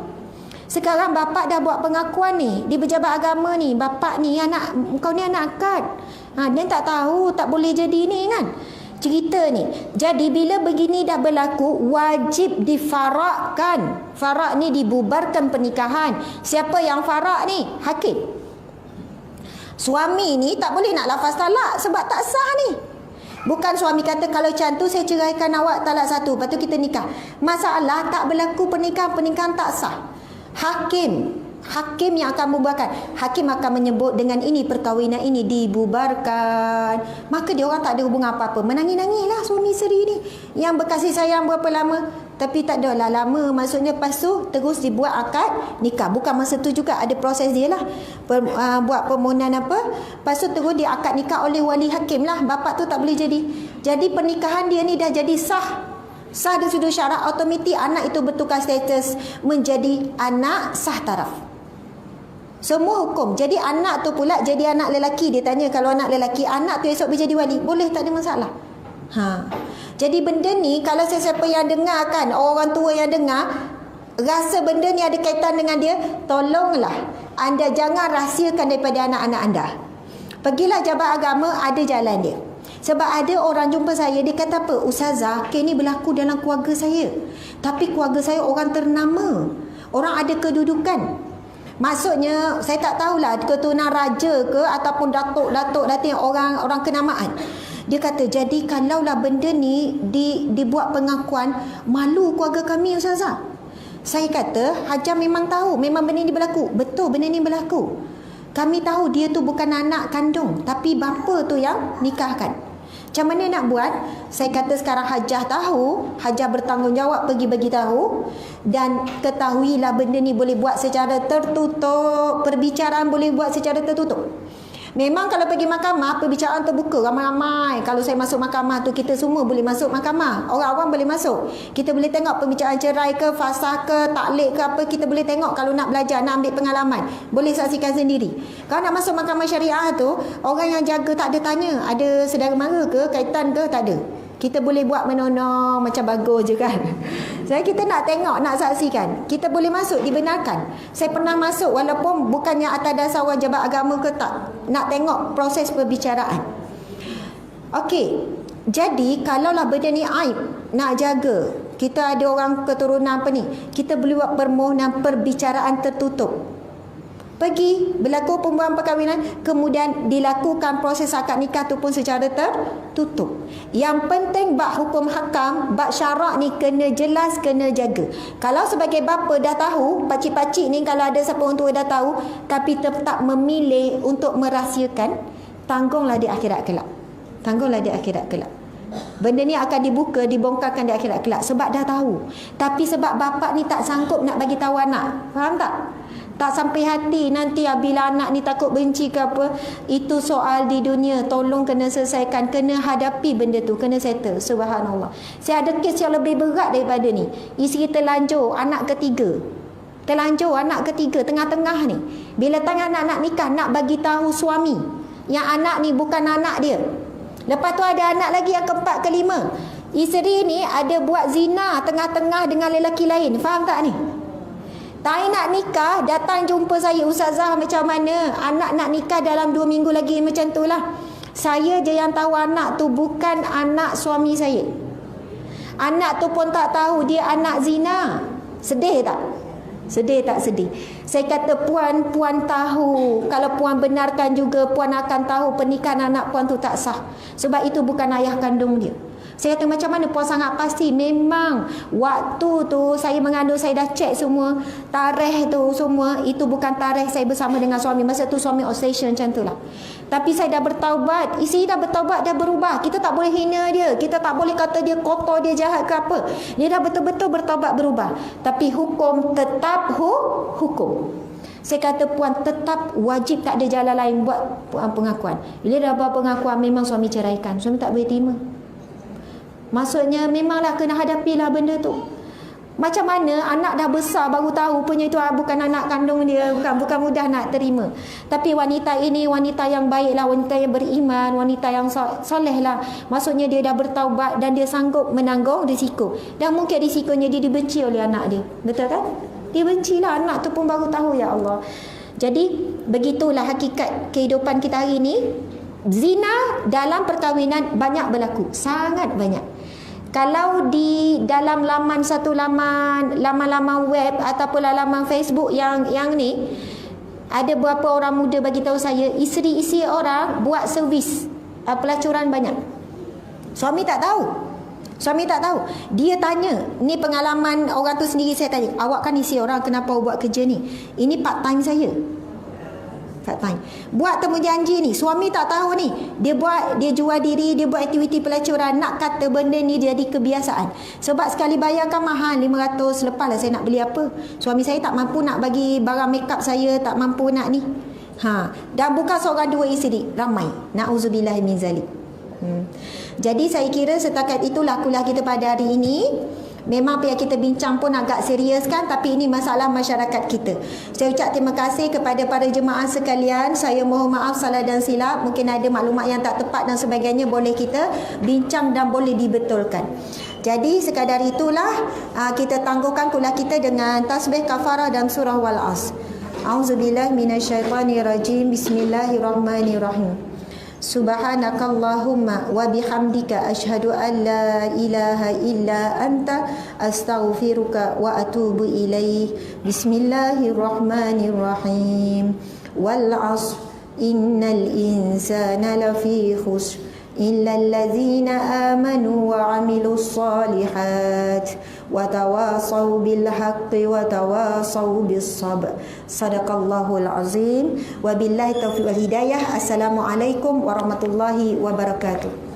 S1: Sekarang bapak dah buat pengakuan ni, di pejabat agama ni, bapak ni anak, kau ni anak akad. Dia tak tahu, tak boleh jadi ni kan. Cerita ni. Jadi bila begini dah berlaku, wajib difarakkan. Farak ni dibubarkan pernikahan. Siapa yang farak ni? Hakim. Suami ni tak boleh nak lafaz talak sebab tak sah ni. Bukan suami kata kalau macam tu saya ceraikan awak talak satu, lepas tu kita nikah. Masalah tak berlaku pernikahan tak sah. Hakim yang akan membubarkan. Hakim akan menyebut dengan ini perkahwinan ini dibubarkan. Maka dia orang tak ada hubungan apa-apa. Menangis-nangis lah suami isteri ni, yang berkasih sayang berapa lama. Tapi tak adalah lama. Maksudnya lepas tu terus dibuat akad nikah. Bukan masa tu juga, ada proses dia lah. Buat permohonan apa, lepas tu terus dia akad nikah oleh wali hakim lah. Bapak tu tak boleh jadi. Jadi pernikahan dia ni dah jadi sah. Sah dari sudut syarak, automatik anak itu bertukar status menjadi anak sah taraf. Semua hukum. Jadi anak tu pula jadi anak lelaki. Dia tanya kalau anak lelaki, anak tu esok boleh jadi wali. Boleh, tak ada masalah. Jadi benda ni kalau sesiapa yang dengar kan, orang tua yang dengar rasa benda ni ada kaitan dengan dia, tolonglah anda jangan rahsiakan daripada anak-anak anda. Pergilah jabat agama, ada jalan dia. Sebab ada orang jumpa saya, dia kata apa? Ustazah, ni berlaku dalam keluarga saya. Tapi keluarga saya orang ternama. Orang ada kedudukan. Maksudnya saya tak tahulah keturunan raja ke ataupun datuk-datuk orang kenamaan. Dia kata jadi kalaulah benda ni dibuat pengakuan, malu keluarga kami Ustazah. Saya kata Hajah memang tahu, memang benda ni berlaku. Betul benda ni berlaku. Kami tahu dia tu bukan anak kandung, tapi bapa tu yang nikahkan. Macam mana nak buat? Saya kata sekarang Hajah tahu, Hajah bertanggungjawab pergi bagi tahu, dan ketahuilah benda ni boleh buat secara tertutup, perbicaraan boleh buat secara tertutup. Memang kalau pergi mahkamah, perbicaraan terbuka ramai-ramai. Kalau saya masuk mahkamah tu, kita semua boleh masuk mahkamah. Orang awam boleh masuk. Kita boleh tengok perbicaraan cerai ke, fasah ke, taklid ke apa, kita boleh tengok kalau nak belajar, nak ambil pengalaman. Boleh saksikan sendiri. Kalau nak masuk mahkamah syariah tu, orang yang jaga tak ada tanya, ada saudara mara ke, kaitan ke, tak ada. Kita boleh buat menonong macam bagus je kan. Saya kita nak tengok, nak saksikan. Kita boleh masuk, dibenarkan. Saya pernah masuk walaupun bukannya atas dasar wajibat agama ke tak. Nak tengok proses perbicaraan. Okey. Jadi kalaulah benda ni aib, nak jaga. Kita ada orang keturunan apa ni, kita boleh buat permohonan perbicaraan tertutup. Pergi berlaku pembubaran perkahwinan, kemudian dilakukan proses akad nikah tu pun secara tertutup. Yang penting bab hukum hakam, bab syarak ni kena jelas, kena jaga. Kalau sebagai bapa dah tahu, pakcik-pakcik ni kalau ada siapa orang tua dah tahu tapi tetap memilih untuk merahsiakan, tanggunglah di akhirat kelak. Tanggunglah di akhirat kelak. Benda ni akan dibuka, dibongkarkan di akhirat kelak sebab dah tahu. Tapi sebab bapa ni tak sanggup nak bagi tahu anak. Faham tak? Tak sampai hati nanti bila anak ni takut benci ke apa, itu soal di dunia, tolong kena selesaikan, kena hadapi benda tu, kena settle. Subhanallah. Saya ada kes yang lebih berat daripada ni. Isteri terlanjur anak ketiga. Terlanjur anak ketiga tengah-tengah ni. Bila tangan anak nikah, nak bagi tahu suami yang anak ni bukan anak dia. Lepas tu ada anak lagi yang keempat, kelima. Isteri ni ada buat zina tengah-tengah dengan lelaki lain. Faham tak ni? Tak nak nikah, datang jumpa saya, Ustazah macam mana? Anak nak nikah dalam 2 minggu lagi, macam tu lah. Saya je yang tahu anak tu bukan anak suami saya. Anak tu pun tak tahu dia anak zina. Sedih tak? Sedih tak sedih? Saya kata puan tahu. Kalau puan benarkan juga, puan akan tahu pernikahan anak puan tu tak sah. Sebab itu bukan ayah kandung dia. Saya kata macam mana puan sangat pasti? Memang waktu tu saya mengandung, saya dah cek semua tarikh tu semua, itu bukan tarikh saya bersama dengan suami. Masa tu suami obsession macam tu lah. Tapi saya dah bertaubat. Isteri dah bertaubat, dah berubah. Kita tak boleh hina dia, kita tak boleh kata dia kotor, dia jahat ke apa. Dia dah betul-betul bertaubat, berubah. Tapi hukum tetap hukum. Saya kata puan tetap wajib, tak ada jalan lain buat pengakuan. Bila dah buat pengakuan, memang suami ceraikan. Suami tak boleh terima. Maksudnya memanglah kena hadapilah benda tu. Macam mana anak dah besar baru tahu punya itu bukan anak kandung dia, bukan mudah nak terima. Tapi wanita ini wanita yang baiklah, wanita yang beriman, wanita yang soleh lah. Maksudnya dia dah bertaubat dan dia sanggup menanggung risiko. Dan mungkin risikonya dia dibenci oleh anak dia. Betul kan? Dia bencilah, anak tu pun baru tahu, ya Allah. Jadi begitulah hakikat kehidupan kita hari ini. Zina dalam perkahwinan banyak berlaku, sangat banyak. Kalau di dalam satu laman web ataupun laman Facebook yang ni, ada beberapa orang muda bagi tahu saya, isteri-isteri orang buat servis pelacuran banyak. Suami tak tahu. Dia tanya, ni pengalaman orang tu sendiri. Saya tanya, awak kan isteri orang, kenapa buat kerja ni? Ini part time saya. Buat temu janji ni, suami tak tahu ni. Dia jual diri, dia buat aktiviti pelacuran. Nak kata benda ni jadi kebiasaan. Sebab sekali bayarkan mahal 500, lepaslah saya nak beli apa. Suami saya tak mampu nak bagi barang makeup saya, tak mampu nak ni. Dan bukan seorang dua isteri, ramai. Na'udzubillah min zalik. Jadi saya kira setakat itulah kuliah kita pada hari ini. Memang yang kita bincang pun agak serius kan, tapi ini masalah masyarakat kita. Saya ucap terima kasih kepada para jemaah sekalian. Saya mohon maaf salah dan silap, mungkin ada maklumat yang tak tepat dan sebagainya, boleh kita bincang dan boleh dibetulkan. Jadi sekadar itulah kita tangguhkan kuliah kita dengan tasbih kafarah dan surah Wal-As. A'udzubillahi minasyaitonirrajim. Bismillahirrahmanirrahim. Subhanakallahumma wa bihamdika asyhadu an la ilaha illa anta astaghfiruka wa atubu ilaik. Bismillahirrahmanirrahim. Wal 'ashr innal insana lafi khusr illa allazina amanu wa 'amilus solihat wa tawasaw bil haqqi wa tawasaw bis sabr. Sadaqallahul azim. Wabillahi taufiq wal hidayah. Assalamualaikum warahmatullahi wabarakatuh.